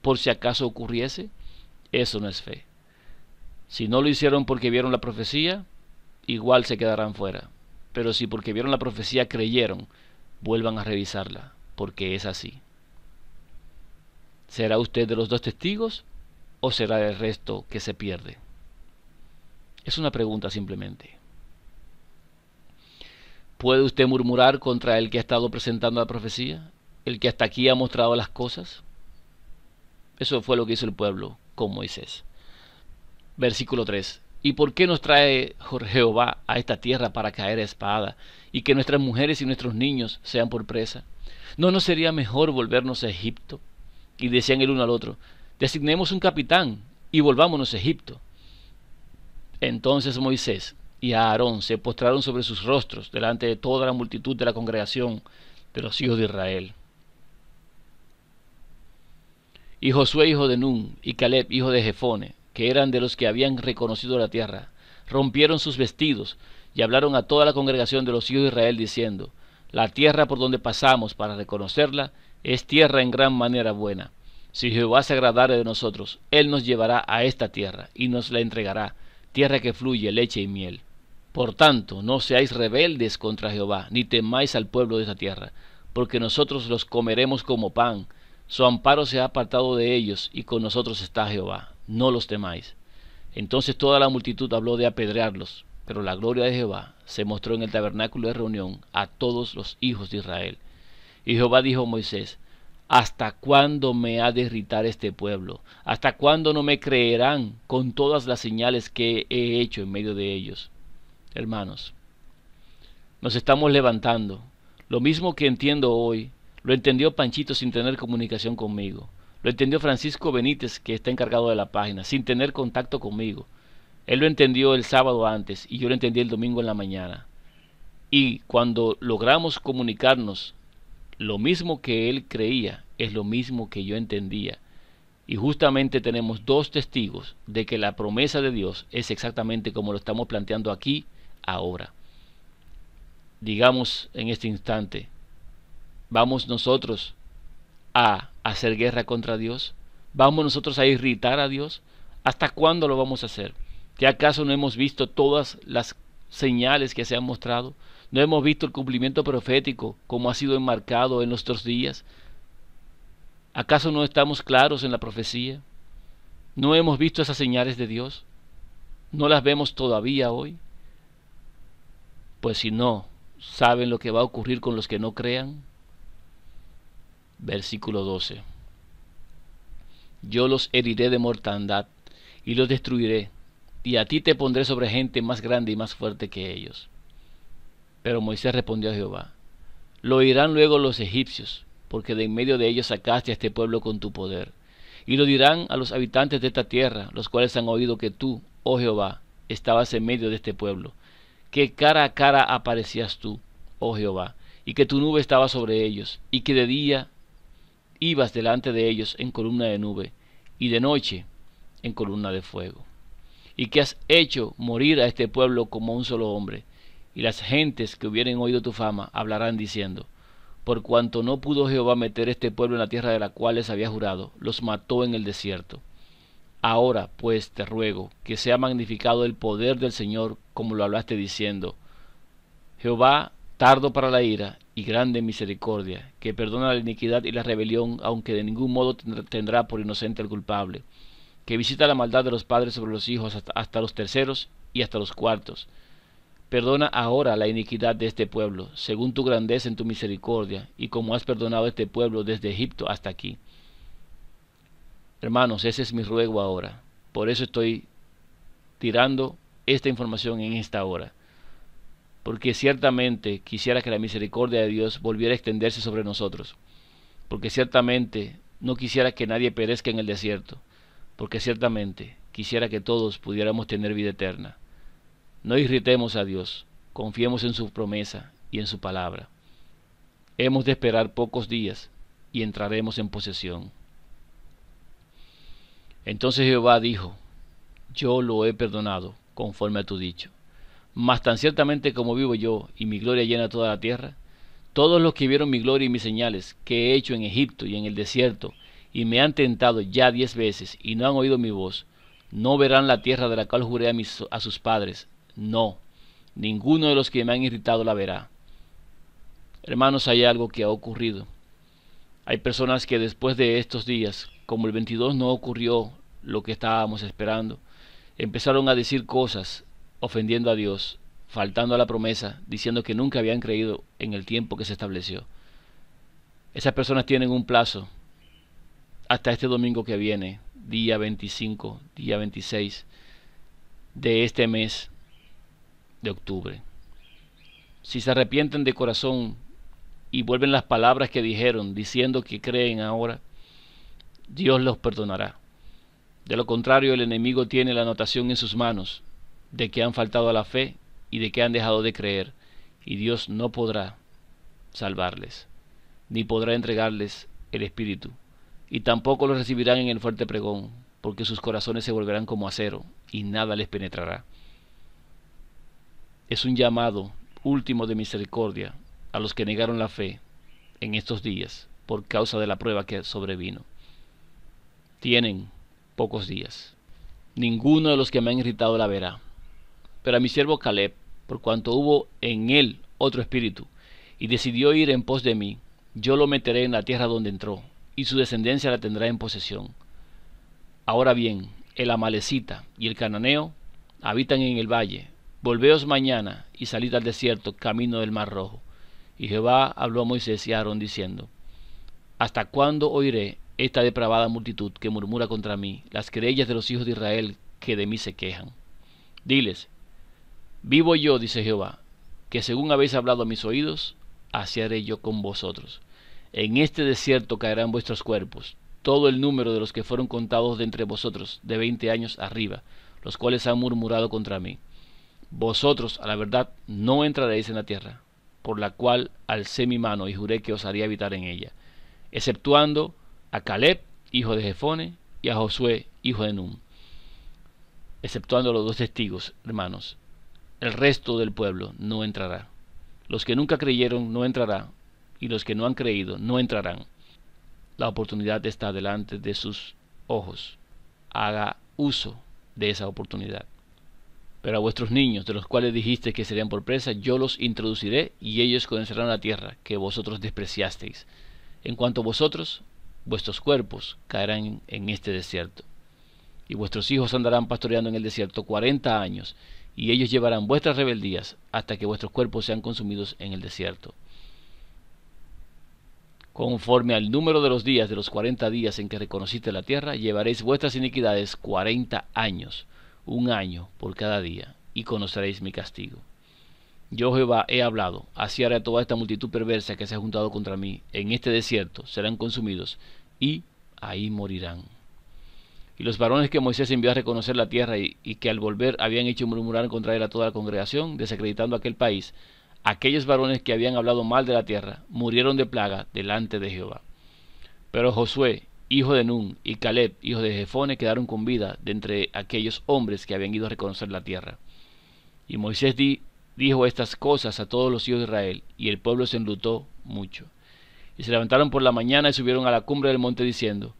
por si acaso ocurriese? Eso no es fe. Si no lo hicieron porque vieron la profecía, igual se quedarán fuera. Pero si porque vieron la profecía creyeron, vuelvan a revisarla, porque es así. ¿Será usted de los 2 testigos o será el resto que se pierde? Es una pregunta simplemente. ¿Puede usted murmurar contra el que ha estado presentando la profecía? ¿El que hasta aquí ha mostrado las cosas? Eso fue lo que hizo el pueblo con Moisés. Versículo 3. ¿Y por qué nos trae Jehová a esta tierra para caer a espada, y que nuestras mujeres y nuestros niños sean por presa? ¿No nos sería mejor volvernos a Egipto? Y decían el uno al otro, designemos un capitán y volvámonos a Egipto. Entonces Moisés y Aarón se postraron sobre sus rostros delante de toda la multitud de la congregación de los hijos de Israel. Y Josué hijo de Nun y Caleb hijo de Jefone, que eran de los que habían reconocido la tierra, rompieron sus vestidos y hablaron a toda la congregación de los hijos de Israel diciendo, la tierra por donde pasamos para reconocerla es tierra en gran manera buena. Si Jehová se agradare de nosotros, él nos llevará a esta tierra y nos la entregará, tierra que fluye leche y miel. Por tanto, no seáis rebeldes contra Jehová, ni temáis al pueblo de esta tierra, porque nosotros los comeremos como pan. Su amparo se ha apartado de ellos, y con nosotros está Jehová. No los temáis. Entonces toda la multitud habló de apedrearlos, pero la gloria de Jehová se mostró en el tabernáculo de reunión a todos los hijos de Israel. Y Jehová dijo a Moisés, ¿hasta cuándo me ha de irritar este pueblo? ¿Hasta cuándo no me creerán con todas las señales que he hecho en medio de ellos? Hermanos, nos estamos levantando. Lo mismo que entiendo hoy, lo entendió Panchito sin tener comunicación conmigo. Lo entendió Francisco Benítez, que está encargado de la página, sin tener contacto conmigo. Él lo entendió el sábado antes y yo lo entendí el domingo en la mañana. Y cuando logramos comunicarnos, lo mismo que él creía es lo mismo que yo entendía. Y justamente tenemos dos testigos de que la promesa de Dios es exactamente como lo estamos planteando aquí, ahora. Digamos en este instante, ¿vamos nosotros a hacer guerra contra Dios? ¿Vamos nosotros a irritar a Dios? ¿Hasta cuándo lo vamos a hacer? ¿Que acaso no hemos visto todas las señales que se han mostrado? ¿No hemos visto el cumplimiento profético como ha sido enmarcado en nuestros días? ¿Acaso no estamos claros en la profecía? ¿No hemos visto esas señales de Dios? ¿No las vemos todavía hoy? Pues si no, ¿saben lo que va a ocurrir con los que no crean? Versículo 12. Yo los heriré de mortandad y los destruiré, y a ti te pondré sobre gente más grande y más fuerte que ellos. Pero Moisés respondió a Jehová, lo oirán luego los egipcios, porque de en medio de ellos sacaste a este pueblo con tu poder. Y lo dirán a los habitantes de esta tierra, los cuales han oído que tú, oh Jehová, estabas en medio de este pueblo, que cara a cara aparecías tú, oh Jehová, y que tu nube estaba sobre ellos, y que de día ibas delante de ellos en columna de nube, y de noche en columna de fuego. Y que has hecho morir a este pueblo como un solo hombre, y las gentes que hubieren oído tu fama hablarán diciendo, por cuanto no pudo Jehová meter este pueblo en la tierra de la cual les había jurado, los mató en el desierto. Ahora, pues, te ruego que sea magnificado el poder del Señor, como lo hablaste diciendo, Jehová, tardo para la ira y grande en misericordia, que perdona la iniquidad y la rebelión, aunque de ningún modo tendrá por inocente al culpable, que visita la maldad de los padres sobre los hijos hasta los terceros y hasta los cuartos. Perdona ahora la iniquidad de este pueblo, según tu grandeza en tu misericordia, y como has perdonado a este pueblo desde Egipto hasta aquí. Hermanos, ese es mi ruego ahora. Por eso estoy tirando esta información en esta hora. Porque ciertamente quisiera que la misericordia de Dios volviera a extenderse sobre nosotros. Porque ciertamente no quisiera que nadie perezca en el desierto. Porque ciertamente quisiera que todos pudiéramos tener vida eterna. No irritemos a Dios, confiemos en su promesa y en su palabra. Hemos de esperar pocos días y entraremos en posesión. Entonces Jehová dijo, yo lo he perdonado, conforme a tu dicho. Mas tan ciertamente como vivo yo, y mi gloria llena toda la tierra, todos los que vieron mi gloria y mis señales, que he hecho en Egipto y en el desierto, y me han tentado ya 10 veces, y no han oído mi voz, no verán la tierra de la cual juré a sus padres. No, ninguno de los que me han irritado la verá. Hermanos, hay algo que ha ocurrido. Hay personas que después de estos días, como el 22 no ocurrió lo que estábamos esperando, empezaron a decir cosas ofendiendo a Dios, faltando a la promesa, diciendo que nunca habían creído en el tiempo que se estableció. Esas personas tienen un plazo hasta este domingo que viene, día 25, día 26, de este mes de octubre. Si se arrepienten de corazón y vuelven las palabras que dijeron, diciendo que creen ahora, Dios los perdonará. De lo contrario, el enemigo tiene la anotación en sus manos de que han faltado a la fe y de que han dejado de creer, y Dios no podrá salvarles, ni podrá entregarles el Espíritu, y tampoco los recibirán en el fuerte pregón, porque sus corazones se volverán como acero, y nada les penetrará. Es un llamado último de misericordia a los que negaron la fe en estos días, por causa de la prueba que sobrevino. Tienen pocos días. Ninguno de los que me han irritado la verá. Pero a mi siervo Caleb, por cuanto hubo en él otro espíritu, y decidió ir en pos de mí, yo lo meteré en la tierra donde entró, y su descendencia la tendrá en posesión. Ahora bien, el amalecita y el cananeo habitan en el valle. Volveos mañana y salid al desierto, camino del mar Rojo. Y Jehová habló a Moisés y a Aarón diciendo: ¿Hasta cuándo oiré esta depravada multitud que murmura contra mí, las querellas de los hijos de Israel que de mí se quejan? Diles: vivo yo, dice Jehová, que según habéis hablado a mis oídos, así haré yo con vosotros. En este desierto caerán vuestros cuerpos, todo el número de los que fueron contados de entre vosotros, de 20 años arriba, los cuales han murmurado contra mí. Vosotros, a la verdad, no entraréis en la tierra, por la cual alcé mi mano y juré que os haría habitar en ella, exceptuando a Caleb, hijo de Jefone, y a Josué, hijo de Nun, exceptuando a los 2 testigos, hermanos. El resto del pueblo no entrará. Los que nunca creyeron no entrarán, y los que no han creído no entrarán. La oportunidad está delante de sus ojos. Haga uso de esa oportunidad. Pero a vuestros niños, de los cuales dijiste que serían por presa, yo los introduciré, y ellos conocerán la tierra que vosotros despreciasteis. En cuanto a vosotros, vuestros cuerpos caerán en este desierto, y vuestros hijos andarán pastoreando en el desierto 40 años, y ellos llevarán vuestras rebeldías hasta que vuestros cuerpos sean consumidos en el desierto. Conforme al número de los días de los 40 días en que reconociste la tierra, llevaréis vuestras iniquidades 40 años, 1 año por cada día, y conoceréis mi castigo. Yo Jehová he hablado, así haré a toda esta multitud perversa que se ha juntado contra mí. En este desierto serán consumidos, y ahí morirán. Y los varones que Moisés envió a reconocer la tierra y que al volver habían hecho murmurar contra él a toda la congregación, desacreditando aquel país, aquellos varones que habían hablado mal de la tierra, murieron de plaga delante de Jehová. Pero Josué, hijo de Nun, y Caleb, hijo de Jefone, quedaron con vida de entre aquellos hombres que habían ido a reconocer la tierra. Y Moisés dijo estas cosas a todos los hijos de Israel, y el pueblo se enlutó mucho. Y se levantaron por la mañana y subieron a la cumbre del monte diciendo: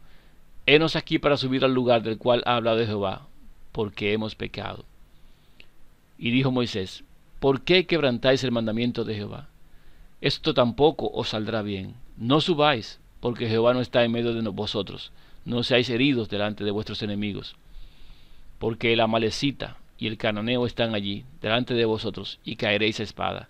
Henos aquí para subir al lugar del cual ha hablado Jehová, porque hemos pecado. Y dijo Moisés: ¿por qué quebrantáis el mandamiento de Jehová? Esto tampoco os saldrá bien. No subáis, porque Jehová no está en medio de vosotros. No seáis heridos delante de vuestros enemigos. Porque el amalecita y el cananeo están allí, delante de vosotros, y caeréis a espada.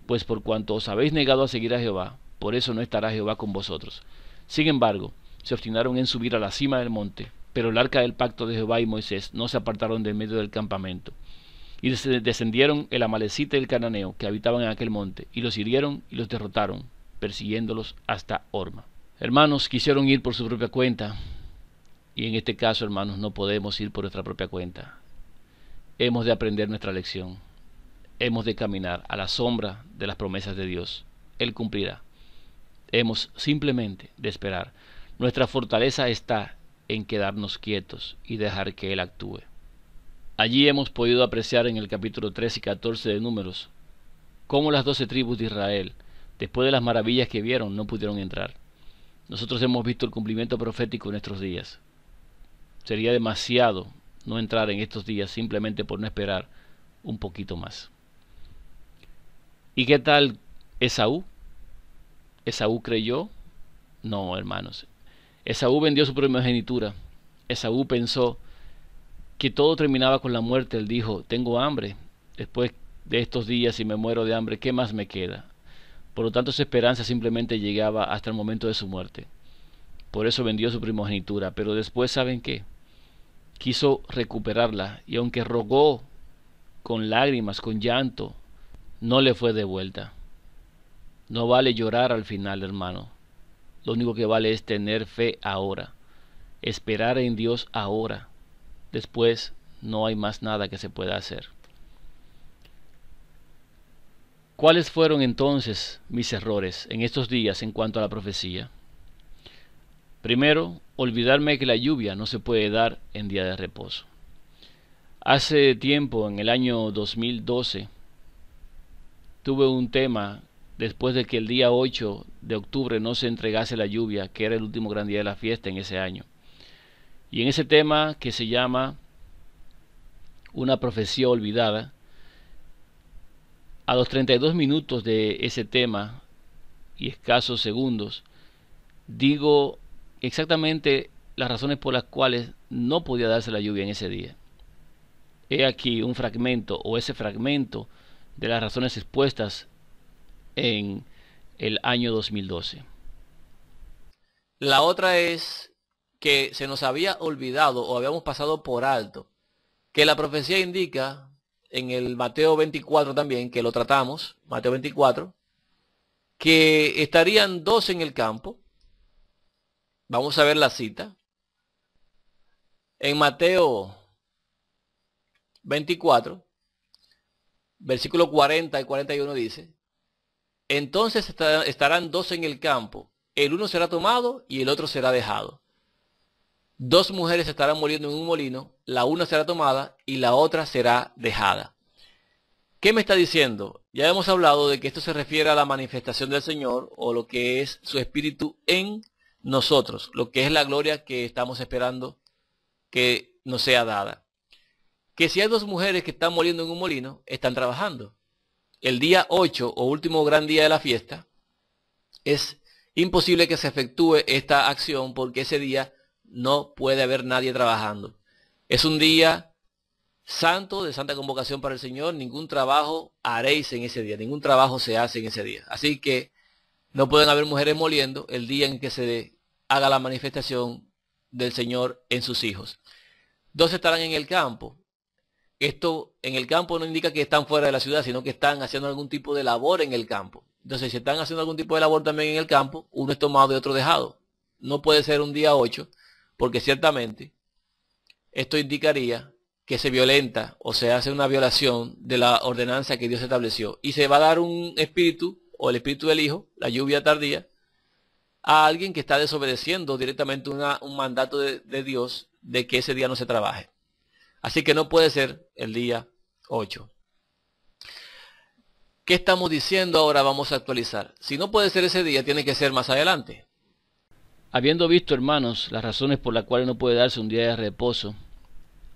Pues por cuanto os habéis negado a seguir a Jehová, por eso no estará Jehová con vosotros. Sin embargo, se obstinaron en subir a la cima del monte, pero el arca del pacto de Jehová y Moisés no se apartaron del medio del campamento. Y descendieron el amalecita y el cananeo que habitaban en aquel monte, y los hirieron y los derrotaron, persiguiéndolos hasta Horma. Hermanos, quisieron ir por su propia cuenta, y en este caso, hermanos, no podemos ir por nuestra propia cuenta. Hemos de aprender nuestra lección. Hemos de caminar a la sombra de las promesas de Dios. Él cumplirá. Hemos simplemente de esperar. Nuestra fortaleza está en quedarnos quietos y dejar que Él actúe. Allí hemos podido apreciar en el capítulo 13 y 14 de Números cómo las 12 tribus de Israel, después de las maravillas que vieron, no pudieron entrar. Nosotros hemos visto el cumplimiento profético en nuestros días. Sería demasiado no entrar en estos días simplemente por no esperar un poquito más. ¿Y qué tal Esaú? ¿Esaú creyó? No, hermanos. Esaú vendió su primogenitura. Esaú pensó que todo terminaba con la muerte. Él dijo: tengo hambre. Después de estos días, si me muero de hambre, ¿qué más me queda? Por lo tanto, su esperanza simplemente llegaba hasta el momento de su muerte. Por eso vendió su primogenitura. Pero después, ¿saben qué? Quiso recuperarla, y aunque rogó con lágrimas, con llanto, no le fue devuelta. No vale llorar al final, hermano. Lo único que vale es tener fe ahora, esperar en Dios ahora. Después no hay más nada que se pueda hacer. ¿Cuáles fueron entonces mis errores en estos días en cuanto a la profecía? Primero, olvidarme que la lluvia no se puede dar en día de reposo. Hace tiempo, en el año 2012, tuve un tema después de que el día 8 de octubre no se entregase la lluvia, que era el último gran día de la fiesta en ese año. Y en ese tema que se llama Una profecía olvidada, a los 32 minutos de ese tema y escasos segundos, digo exactamente las razones por las cuales no podía darse la lluvia en ese día. He aquí un fragmento o ese fragmento de las razones expuestas en el año 2012. La otra es que se nos había olvidado o habíamos pasado por alto que la profecía indica en el Mateo 24 también, que lo tratamos, Mateo 24, que estarían dos en el campo. Vamos a ver la cita. En Mateo 24, versículo 40 y 41 dice: entonces estarán dos en el campo, el uno será tomado y el otro será dejado. Dos mujeres estarán moliendo en un molino, la una será tomada y la otra será dejada. ¿Qué me está diciendo? Ya hemos hablado de que esto se refiere a la manifestación del Señor o lo que es su Espíritu en nosotros, lo que es la gloria que estamos esperando que nos sea dada. Que si hay dos mujeres que están moliendo en un molino, están trabajando. El día 8 o último gran día de la fiesta, es imposible que se efectúe esta acción porque ese día no puede haber nadie trabajando. Es un día santo, de santa convocación para el Señor. Ningún trabajo haréis en ese día, ningún trabajo se hace en ese día. Así que no pueden haber mujeres moliendo el día en que se haga la manifestación del Señor en sus hijos. Dos estarán en el campo. Esto en el campo no indica que están fuera de la ciudad, sino que están haciendo algún tipo de labor en el campo. Entonces, si están haciendo algún tipo de labor también en el campo, uno es tomado y otro dejado. No puede ser un día 8, porque ciertamente esto indicaría que se violenta o se hace una violación de la ordenanza que Dios estableció. Y se va a dar un espíritu, o el espíritu del Hijo, la lluvia tardía, a alguien que está desobedeciendo directamente un mandato de Dios de que ese día no se trabaje. Así que no puede ser el día 8. ¿Qué estamos diciendo ahora? Vamos a actualizar. Si no puede ser ese día, tiene que ser más adelante. Habiendo visto, hermanos, las razones por las cuales no puede darse un día de reposo,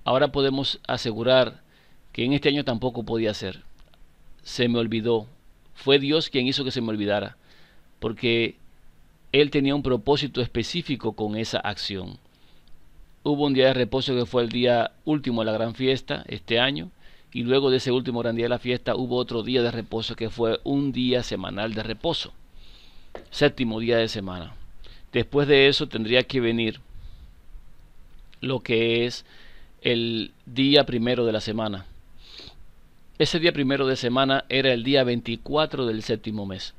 ahora podemos asegurar que en este año tampoco podía ser. Se me olvidó. Fue Dios quien hizo que se me olvidara, porque Él tenía un propósito específico con esa acción. Hubo un día de reposo que fue el día último de la gran fiesta este año, y luego de ese último gran día de la fiesta hubo otro día de reposo que fue un día semanal de reposo, séptimo día de semana. Después de eso tendría que venir lo que es el día primero de la semana. Ese día primero de semana era el día 24 del séptimo mes.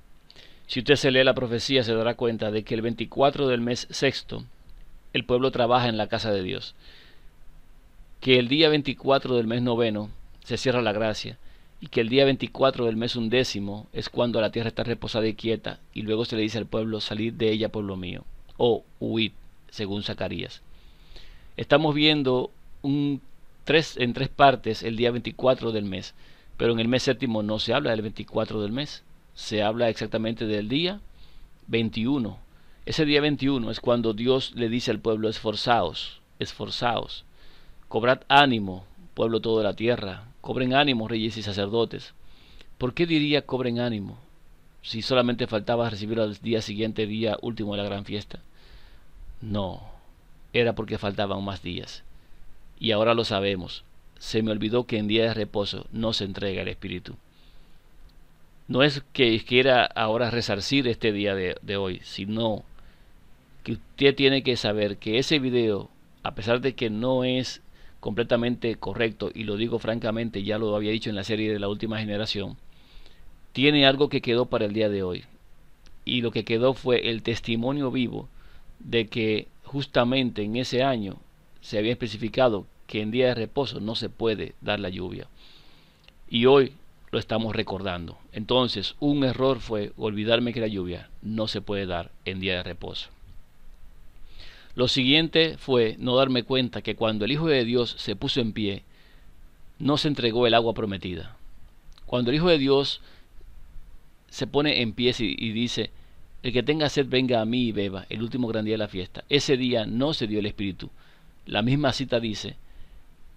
Si usted se lee la profecía se dará cuenta de que el 24 del mes sexto el pueblo trabaja en la casa de Dios. Que el día 24 del mes noveno se cierra la gracia y que el día 24 del mes undécimo es cuando la tierra está reposada y quieta y luego se le dice al pueblo: salid de ella, pueblo mío, o huid, según Zacarías. Estamos viendo en tres partes el día 24 del mes, pero en el mes séptimo no se habla del 24 del mes, se habla exactamente del día 21. Ese día 21 es cuando Dios le dice al pueblo: esforzaos, esforzaos, cobrad ánimo, pueblo todo de la tierra, cobren ánimo, reyes y sacerdotes. ¿Por qué diría cobren ánimo si solamente faltaba recibir al día siguiente, día último de la gran fiesta? No, era porque faltaban más días. Y ahora lo sabemos. Se me olvidó que en día de reposo no se entrega el Espíritu. No es que quiera ahora resarcir este día de hoy, sino que usted tiene que saber que ese video, a pesar de que no es completamente correcto, y lo digo francamente, ya lo había dicho en la serie de la última generación, tiene algo que quedó para el día de hoy. Y lo que quedó fue el testimonio vivo de que justamente en ese año se había especificado que en día de reposo no se puede dar la lluvia. Y hoy lo estamos recordando. Entonces, un error fue olvidarme que la lluvia no se puede dar en día de reposo. Lo siguiente fue no darme cuenta que cuando el Hijo de Dios se puso en pie, no se entregó el agua prometida. Cuando el Hijo de Dios se pone en pie y dice: el que tenga sed venga a mí y beba, el último gran día de la fiesta, ese día no se dio el Espíritu. La misma cita dice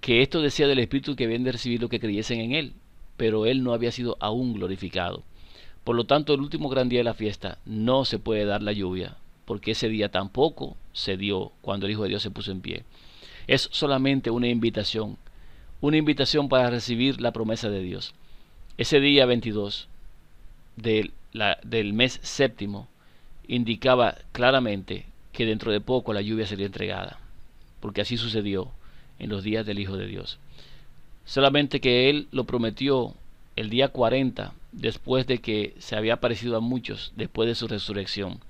que esto decía del Espíritu que habían de recibir lo que creyesen en él, pero él no había sido aún glorificado. Por lo tanto, el último gran día de la fiesta no se puede dar la lluvia, porque ese día tampoco se dio cuando el Hijo de Dios se puso en pie. Es solamente una invitación para recibir la promesa de Dios. Ese día 22 del mes séptimo indicaba claramente que dentro de poco la lluvia sería entregada, porque así sucedió en los días del Hijo de Dios. Solamente que Él lo prometió el día 40, después de que se había aparecido a muchos después de su resurrección,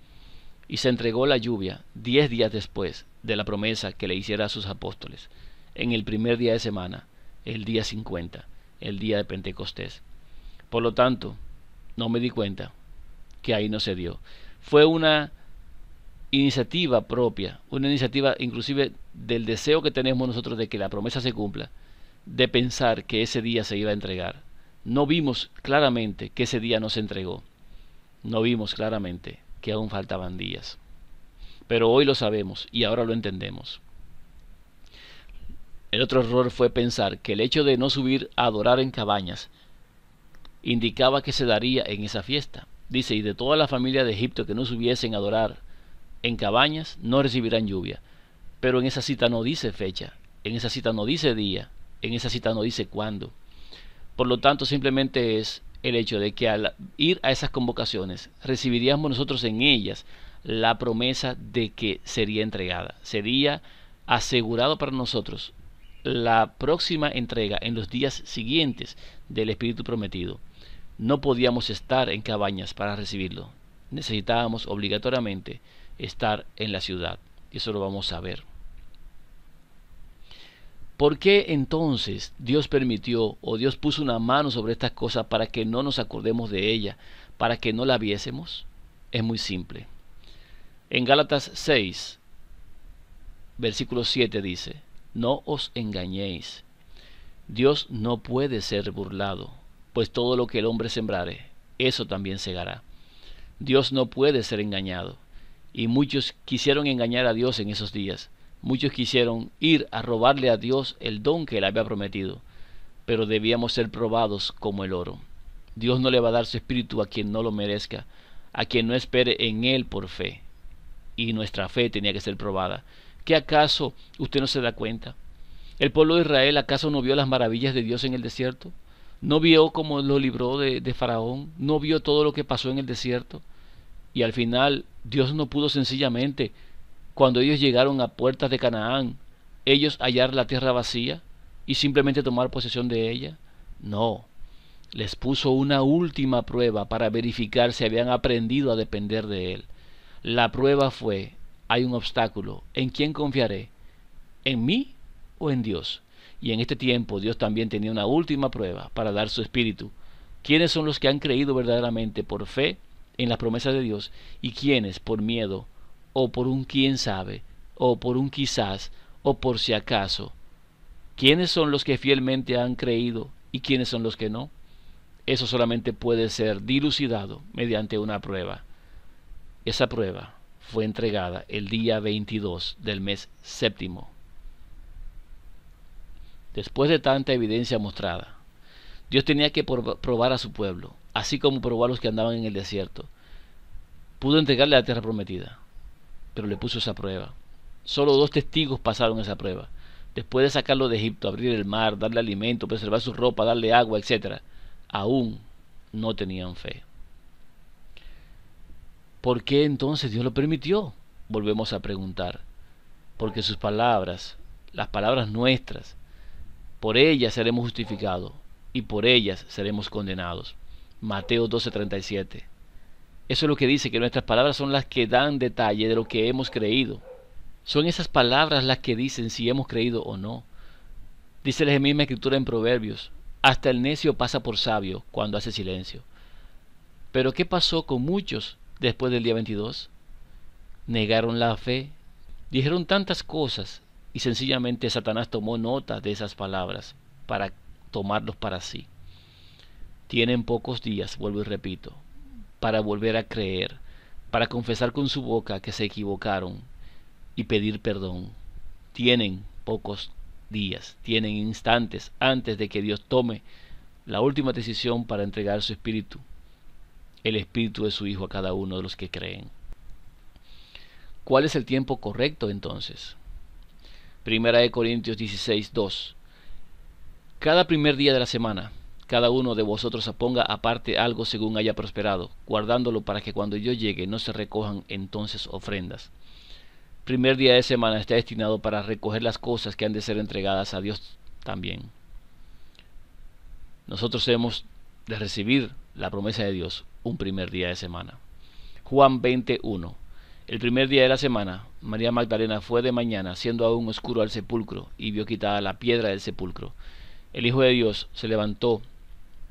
y se entregó la lluvia 10 días después de la promesa que le hiciera a sus apóstoles, en el primer día de semana, el día 50, el día de Pentecostés. Por lo tanto, no me di cuenta que ahí no se dio. Fue una iniciativa propia, una iniciativa inclusive del deseo que tenemos nosotros de que la promesa se cumpla, de pensar que ese día se iba a entregar. No vimos claramente que ese día no se entregó. No vimos claramente que aún faltaban días. Pero hoy lo sabemos y ahora lo entendemos. El otro error fue pensar que el hecho de no subir a adorar en cabañas indicaba que se daría en esa fiesta. Dice: y de toda la familia de Egipto que no subiesen a adorar en cabañas, no recibirán lluvia. Pero en esa cita no dice fecha, en esa cita no dice día, en esa cita no dice cuándo. Por lo tanto, simplemente es el hecho de que al ir a esas convocaciones, recibiríamos nosotros en ellas la promesa de que sería entregada. Sería asegurado para nosotros la próxima entrega en los días siguientes del Espíritu prometido. No podíamos estar en cabañas para recibirlo. Necesitábamos obligatoriamente estar en la ciudad. Y eso lo vamos a ver. ¿Por qué entonces Dios permitió o Dios puso una mano sobre estas cosas para que no nos acordemos de ella, para que no la viésemos? Es muy simple. En Gálatas 6, versículo 7 dice: no os engañéis. Dios no puede ser burlado, pues todo lo que el hombre sembrare, eso también segará. Dios no puede ser engañado. Y muchos quisieron engañar a Dios en esos días. Muchos quisieron ir a robarle a Dios el don que él había prometido. Pero debíamos ser probados como el oro. Dios no le va a dar su espíritu a quien no lo merezca, a quien no espere en él por fe. Y nuestra fe tenía que ser probada. ¿Qué acaso usted no se da cuenta? ¿El pueblo de Israel acaso no vio las maravillas de Dios en el desierto? ¿No vio cómo lo libró de Faraón? ¿No vio todo lo que pasó en el desierto? Y al final Dios no pudo sencillamente, cuando ellos llegaron a puertas de Canaán, ellos hallar la tierra vacía y simplemente tomar posesión de ella. No, les puso una última prueba para verificar si habían aprendido a depender de él. La prueba fue: hay un obstáculo. ¿En quién confiaré? ¿En mí o en Dios? Y en este tiempo Dios también tenía una última prueba para dar su espíritu. ¿Quiénes son los que han creído verdaderamente por fe en las promesas de Dios? ¿Y quiénes por miedo, o por un quién sabe, o por un quizás, o por si acaso? ¿Quiénes son los que fielmente han creído y quiénes son los que no? Eso solamente puede ser dilucidado mediante una prueba. Esa prueba fue entregada el día 22 del mes séptimo. Después de tanta evidencia mostrada, Dios tenía que probar a su pueblo, así como probó a los que andaban en el desierto. Pudo entregarle la tierra prometida, pero le puso esa prueba. Solo 2 testigos pasaron esa prueba. Después de sacarlo de Egipto, abrir el mar, darle alimento, preservar su ropa, darle agua, etc., aún no tenían fe. ¿Por qué entonces Dios lo permitió? Volvemos a preguntar. Porque sus palabras, las palabras nuestras, Por ellas seremos justificados y por ellas seremos condenados. Mateo 12:37. Eso es lo que dice, que nuestras palabras son las que dan detalle de lo que hemos creído. Son esas palabras las que dicen si hemos creído o no. Dice la misma escritura en Proverbios: hasta el necio pasa por sabio cuando hace silencio. Pero ¿qué pasó con muchos después del día 22? Negaron la fe, dijeron tantas cosas y sencillamente Satanás tomó nota de esas palabras para tomarlos para sí. Tienen pocos días, vuelvo y repito, para volver a creer, para confesar con su boca que se equivocaron y pedir perdón. Tienen pocos días, tienen instantes antes de que Dios tome la última decisión para entregar su espíritu, el espíritu de su Hijo, a cada uno de los que creen. ¿Cuál es el tiempo correcto entonces? Primera de Corintios 16:2. Cada primer día de la semana, cada uno de vosotros ponga aparte algo según haya prosperado, guardándolo para que cuando yo llegue no se recojan entonces ofrendas. Primer día de semana está destinado para recoger las cosas que han de ser entregadas a Dios también. Nosotros hemos de recibir la promesa de Dios un primer día de semana. Juan 20:1. El primer día de la semana, María Magdalena fue de mañana, siendo aún oscuro, al sepulcro, y vio quitada la piedra del sepulcro. El Hijo de Dios se levantó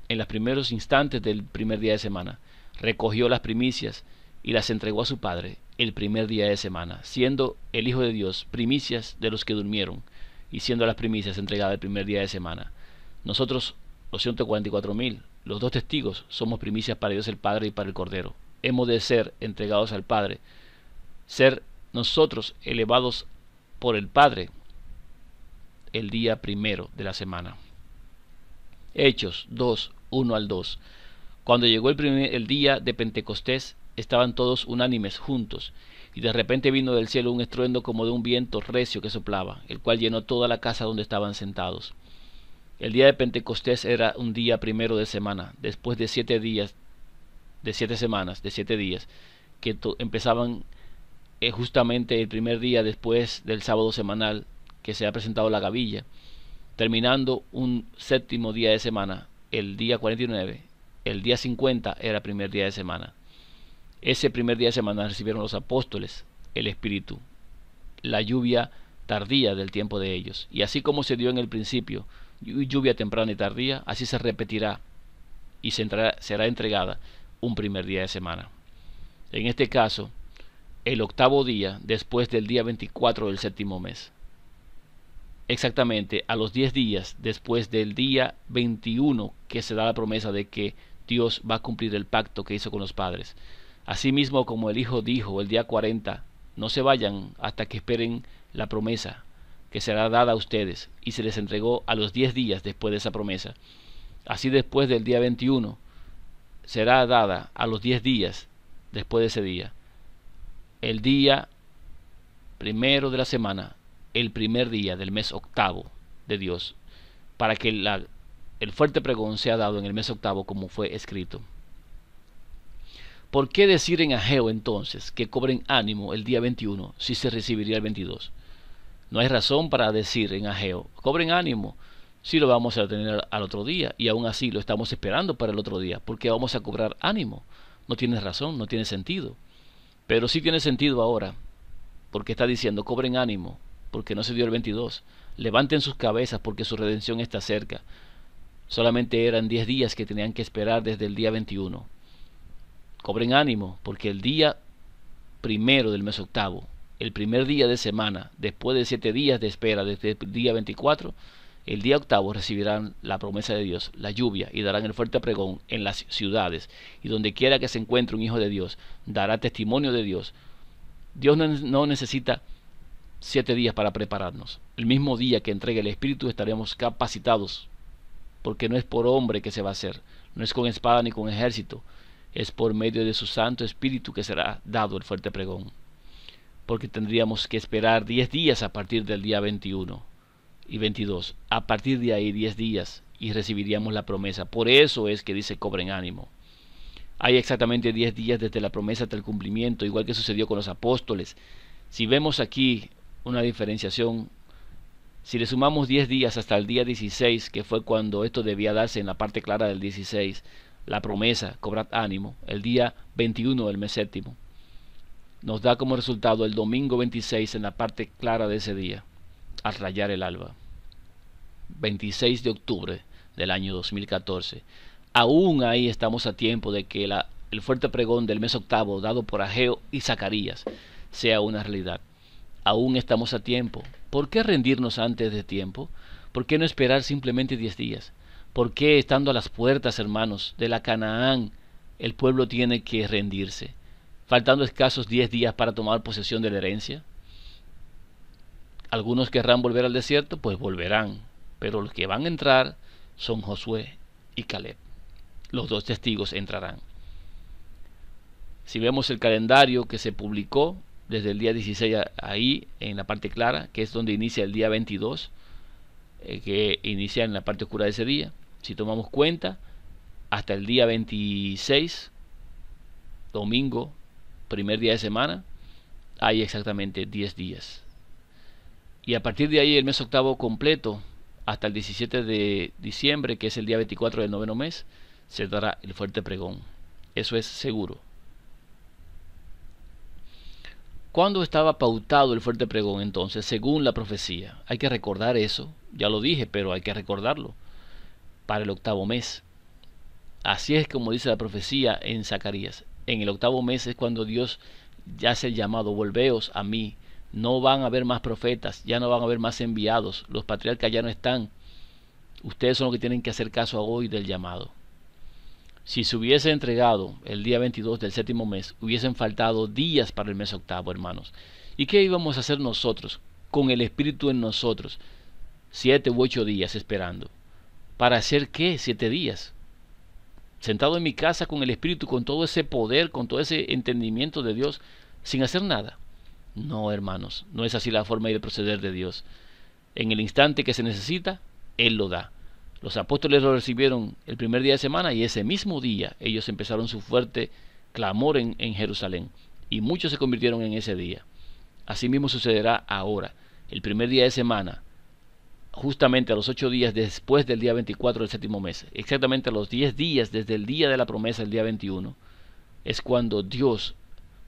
en los primeros instantes del primer día de semana, recogió las primicias y las entregó a su Padre el primer día de semana, siendo el Hijo de Dios primicias de los que durmieron, y siendo las primicias entregadas el primer día de semana. Nosotros, los 144.000, los dos testigos, somos primicias para Dios el Padre y para el Cordero. Hemos de ser entregados al Padre, ser nosotros elevados por el Padre el día primero de la semana. Hechos 2:1-2. Cuando llegó el día de Pentecostés, estaban todos unánimes juntos, y de repente vino del cielo un estruendo como de un viento recio que soplaba, el cual llenó toda la casa donde estaban sentados. El día de Pentecostés era un día primero de semana, después de 7 días, de 7 semanas, de 7 días, que empezaban justamente el primer día después del sábado semanal que se ha presentado la gavilla, terminando un séptimo día de semana, el día 49, el día 50 era primer día de semana. Ese primer día de semana recibieron los apóstoles el Espíritu, la lluvia tardía del tiempo de ellos, y así como se dio en el principio lluvia temprana y tardía, así se repetirá y será entregada un primer día de semana. En este caso, el octavo día después del día 24 del séptimo mes. Exactamente a los 10 días después del día 21 que se da la promesa de que Dios va a cumplir el pacto que hizo con los padres. Asimismo, como el Hijo dijo el día 40, no se vayan hasta que esperen la promesa que será dada a ustedes, y se les entregó a los 10 días después de esa promesa. Así después del día 21 será dada a los 10 días después de ese día. El día primero de la semana, el primer día del mes octavo de Dios, para que el fuerte pregón sea dado en el mes octavo como fue escrito. ¿Por qué decir en Ageo entonces que cobren ánimo el día 21 si se recibiría el 22? No hay razón para decir en Ageo, cobren ánimo, si lo vamos a tener al otro día, y aún así lo estamos esperando para el otro día, porque vamos a cobrar ánimo. No tiene razón, no tiene sentido. Pero sí tiene sentido ahora, porque está diciendo, cobren ánimo, porque no se dio el 22. Levanten sus cabezas, porque su redención está cerca. Solamente eran 10 días que tenían que esperar desde el día 21. Cobren ánimo, porque el día primero del mes octavo, el primer día de semana, después de 7 días de espera, desde el día 24, el día octavo recibirán la promesa de Dios, la lluvia, y darán el fuerte pregón en las ciudades, y donde quiera que se encuentre un hijo de Dios, dará testimonio de Dios. Dios no necesita 7 días para prepararnos. El mismo día que entregue el Espíritu estaremos capacitados, porque no es por hombre que se va a hacer, no es con espada ni con ejército, es por medio de su Santo Espíritu que será dado el fuerte pregón. Porque tendríamos que esperar 10 días a partir del día 21 y 22. A partir de ahí 10 días y recibiríamos la promesa. Por eso es que dice cobren ánimo. Hay exactamente 10 días desde la promesa hasta el cumplimiento, igual que sucedió con los apóstoles. Si vemos aquí una diferenciación Si le sumamos 10 días hasta el día 16, que fue cuando esto debía darse en la parte clara del 16, la promesa, cobrad ánimo, el día 21 del mes séptimo, nos da como resultado el domingo 26 en la parte clara de ese día, al rayar el alba. 26 de octubre del año 2014. Aún ahí estamos a tiempo de que el fuerte pregón del mes octavo dado por Ageo y Zacarías sea una realidad. Aún estamos a tiempo. ¿Por qué rendirnos antes de tiempo? ¿Por qué no esperar simplemente 10 días? ¿Por qué, estando a las puertas, hermanos, de la Canaán, el pueblo tiene que rendirse, faltando escasos 10 días para tomar posesión de la herencia? Algunos querrán volver al desierto, pues volverán, pero los que van a entrar son Josué y Caleb. Los dos testigos entrarán. Si vemos el calendario que se publicó desde el día 16 ahí en la parte clara, que es donde inicia el día 22, que inicia en la parte oscura de ese día, si tomamos cuenta, hasta el día 26, domingo, primer día de semana, hay exactamente 10 días. Y a partir de ahí el mes octavo completo, hasta el 17 de diciembre, que es el día 24 del noveno mes, se dará el fuerte pregón. Eso es seguro. ¿Cuándo estaba pautado el fuerte pregón entonces, según la profecía? Hay que recordar eso, ya lo dije, pero hay que recordarlo. Para el octavo mes. Así es como dice la profecía en Zacarías. En el octavo mes es cuando Dios ya hace el llamado: volveos a mí. No van a haber más profetas, ya no van a haber más enviados, los patriarcas ya no están. Ustedes son los que tienen que hacer caso hoy del llamado. Si se hubiese entregado el día 22 del séptimo mes, hubiesen faltado días para el mes octavo, hermanos. ¿Y qué íbamos a hacer nosotros, con el Espíritu en nosotros, 7 u 8 días esperando? ¿Para hacer qué 7 días? Sentado en mi casa con el Espíritu, con todo ese poder, con todo ese entendimiento de Dios, sin hacer nada. No, hermanos, no es así la forma de proceder de Dios. En el instante que se necesita, Él lo da. Los apóstoles lo recibieron el primer día de semana y ese mismo día ellos empezaron su fuerte clamor en Jerusalén. Y muchos se convirtieron en ese día. Asimismo sucederá ahora. El primer día de semana, justamente a los 8 días después del día 24 del séptimo mes, exactamente a los 10 días desde el día de la promesa, el día 21, es cuando Dios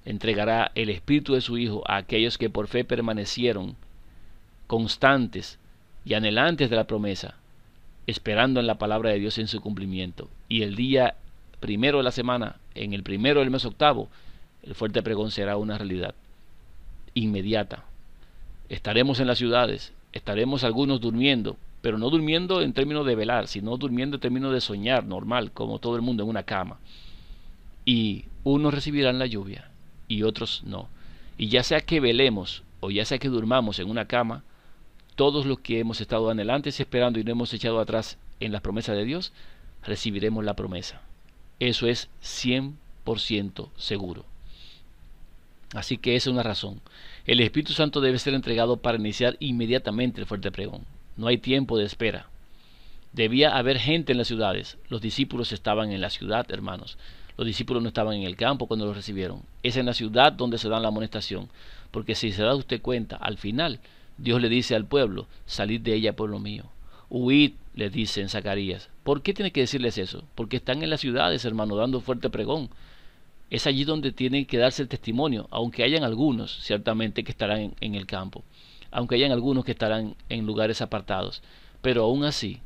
entregará el Espíritu de su Hijo a aquellos que por fe permanecieron constantes y anhelantes de la promesa, esperando en la palabra de Dios en su cumplimiento. Y el día primero de la semana, en el primero del mes octavo, el fuerte pregón será una realidad inmediata. Estaremos en las ciudades, estaremos algunos durmiendo, pero no durmiendo en términos de velar, sino durmiendo en términos de soñar, normal, como todo el mundo en una cama. Y unos recibirán la lluvia y otros no. Y ya sea que velemos o ya sea que durmamos en una cama, todos los que hemos estado anhelantes esperando y no hemos echado atrás en las promesas de Dios, recibiremos la promesa. Eso es 100% seguro. Así que esa es una razón. El Espíritu Santo debe ser entregado para iniciar inmediatamente el fuerte pregón. No hay tiempo de espera. Debía haber gente en las ciudades. Los discípulos estaban en la ciudad, hermanos. Los discípulos no estaban en el campo cuando los recibieron. Es en la ciudad donde se da la amonestación. Porque si se da usted cuenta, al final, Dios le dice al pueblo: salid de ella, pueblo mío. Huid, les dice en Zacarías. ¿Por qué tiene que decirles eso? Porque están en las ciudades, hermano, dando fuerte pregón. Es allí donde tiene que darse el testimonio, aunque hayan algunos, ciertamente, que estarán en el campo, aunque hayan algunos que estarán en lugares apartados, pero aún así,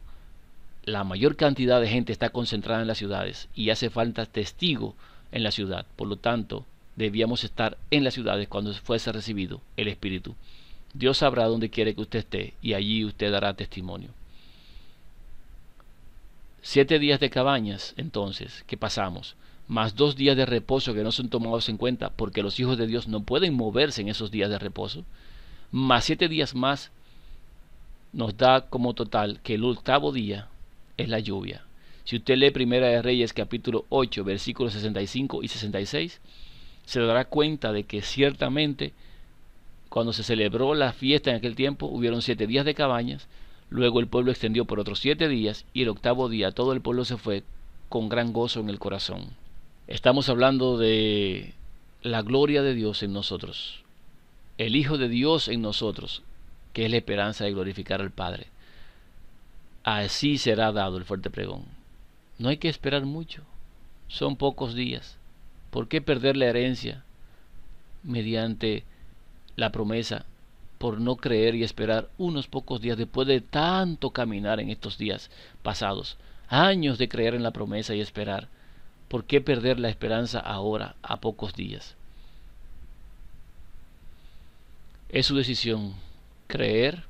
la mayor cantidad de gente está concentrada en las ciudades y hace falta testigo en la ciudad. Por lo tanto, debíamos estar en las ciudades cuando fuese recibido el Espíritu. Dios sabrá dónde quiere que usted esté y allí usted dará testimonio. 7 días de cabañas, entonces, que pasamos, más 2 días de reposo que no son tomados en cuenta porque los hijos de Dios no pueden moverse en esos días de reposo, más 7 días más, nos da como total que el octavo día es la lluvia. Si usted lee Primera de Reyes capítulo 8 versículos 65 y 66, se dará cuenta de que ciertamente cuando se celebró la fiesta en aquel tiempo hubieron 7 días de cabañas, luego el pueblo extendió por otros 7 días y el octavo día todo el pueblo se fue con gran gozo en el corazón. Estamos hablando de la gloria de Dios en nosotros, el Hijo de Dios en nosotros, que es la esperanza de glorificar al Padre. Así será dado el fuerte pregón. No hay que esperar mucho, son pocos días. ¿Por qué perder la herencia mediante la promesa por no creer y esperar unos pocos días después de tanto caminar en estos días pasados? Años de creer en la promesa y esperar. ¿Por qué perder la esperanza ahora, a pocos días? Es su decisión, creer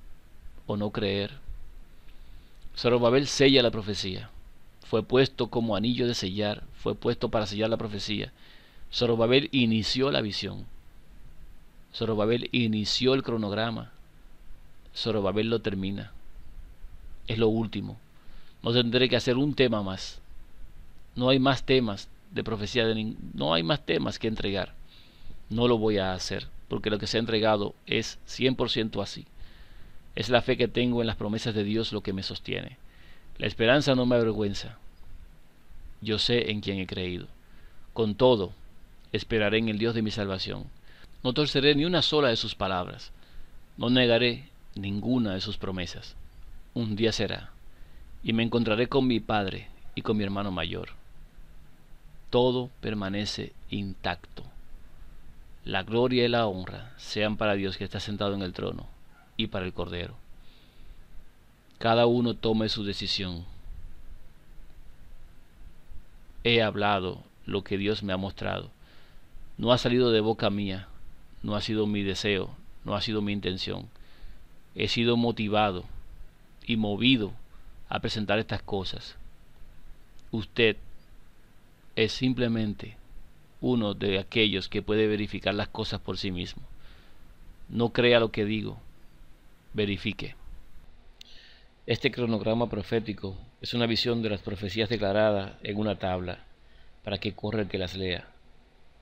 o no creer. Zorobabel sella la profecía. Fue puesto como anillo de sellar, fue puesto para sellar la profecía. Zorobabel inició la visión. Zorobabel inició el cronograma. Zorobabel lo termina. Es lo último. No tendré que hacer un tema más. No hay más temas de profecía, no hay más temas que entregar. No lo voy a hacer, porque lo que se ha entregado es 100% así. Es la fe que tengo en las promesas de Dios lo que me sostiene. La esperanza no me avergüenza. Yo sé en quién he creído. Con todo, esperaré en el Dios de mi salvación. No torceré ni una sola de sus palabras. No negaré ninguna de sus promesas. Un día será, y me encontraré con mi Padre y con mi hermano mayor. Todo permanece intacto. La gloria y la honra sean para Dios que está sentado en el trono y para el Cordero. Cada uno tome su decisión. He hablado lo que Dios me ha mostrado. No ha salido de boca mía, no ha sido mi deseo, no ha sido mi intención. He sido motivado y movido a presentar estas cosas. Usted es simplemente uno de aquellos que puede verificar las cosas por sí mismo. No crea lo que digo, verifique. Este cronograma profético es una visión de las profecías declaradas en una tabla, para que corra el que las lea.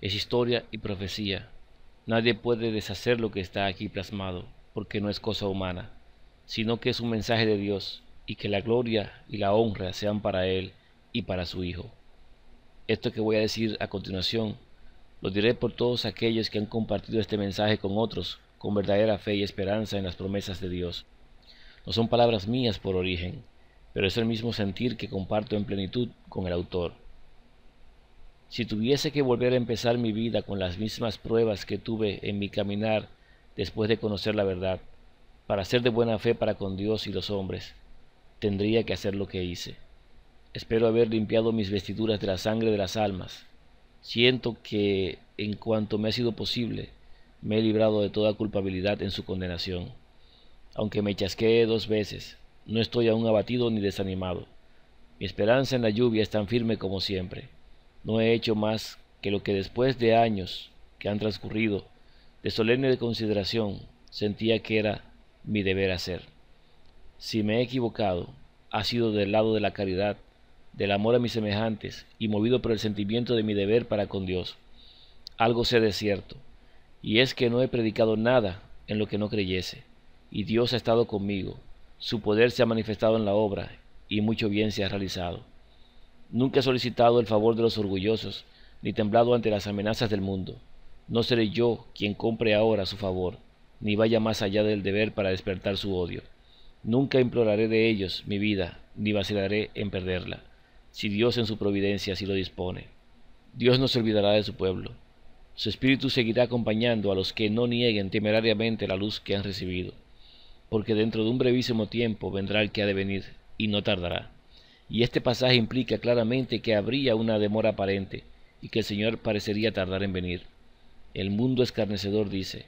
Es historia y profecía. Nadie puede deshacer lo que está aquí plasmado, porque no es cosa humana, sino que es un mensaje de Dios, y que la gloria y la honra sean para Él y para su Hijo. Esto que voy a decir a continuación, lo diré por todos aquellos que han compartido este mensaje con otros, con verdadera fe y esperanza en las promesas de Dios. No son palabras mías por origen, pero es el mismo sentir que comparto en plenitud con el autor. Si tuviese que volver a empezar mi vida con las mismas pruebas que tuve en mi caminar después de conocer la verdad, para ser de buena fe para con Dios y los hombres, tendría que hacer lo que hice. Espero haber limpiado mis vestiduras de la sangre de las almas. Siento que, en cuanto me ha sido posible, me he librado de toda culpabilidad en su condenación. Aunque me chasquee 2 veces, no estoy aún abatido ni desanimado. Mi esperanza en la lluvia es tan firme como siempre. No he hecho más que lo que después de años que han transcurrido, de solemne consideración, sentía que era mi deber hacer. Si me he equivocado, ha sido del lado de la caridad, del amor a mis semejantes y movido por el sentimiento de mi deber para con Dios. Algo sé de cierto, y es que no he predicado nada en lo que no creyese, y Dios ha estado conmigo, su poder se ha manifestado en la obra, y mucho bien se ha realizado. Nunca he solicitado el favor de los orgullosos, ni temblado ante las amenazas del mundo. No seré yo quien compre ahora su favor, ni vaya más allá del deber para despertar su odio. Nunca imploraré de ellos mi vida, ni vacilaré en perderla, si Dios en su providencia así lo dispone. Dios no se olvidará de su pueblo. Su espíritu seguirá acompañando a los que no nieguen temerariamente la luz que han recibido, porque dentro de un brevísimo tiempo vendrá el que ha de venir, y no tardará. Y este pasaje implica claramente que habría una demora aparente, y que el Señor parecería tardar en venir. El mundo escarnecedor dice: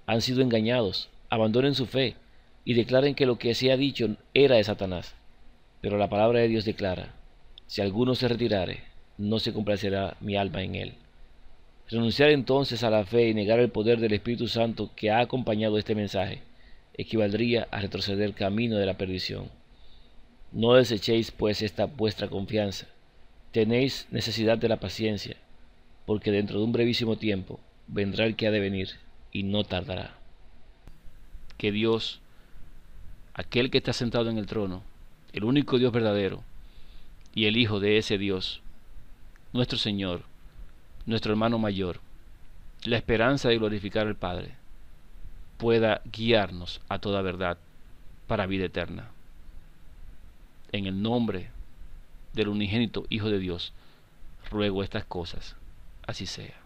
han sido engañados, abandonen su fe, y declaren que lo que se ha dicho era de Satanás. Pero la palabra de Dios declara: si alguno se retirare, no se complacerá mi alma en él. Renunciar entonces a la fe y negar el poder del Espíritu Santo que ha acompañado este mensaje equivaldría a retroceder camino de la perdición. No desechéis pues esta vuestra confianza. Tenéis necesidad de la paciencia, porque dentro de un brevísimo tiempo vendrá el que ha de venir, y no tardará. Que Dios, aquel que está sentado en el trono, el único Dios verdadero, y el Hijo de ese Dios, nuestro Señor, nuestro hermano mayor, la esperanza de glorificar al Padre, pueda guiarnos a toda verdad para vida eterna. En el nombre del unigénito Hijo de Dios, ruego estas cosas, así sea.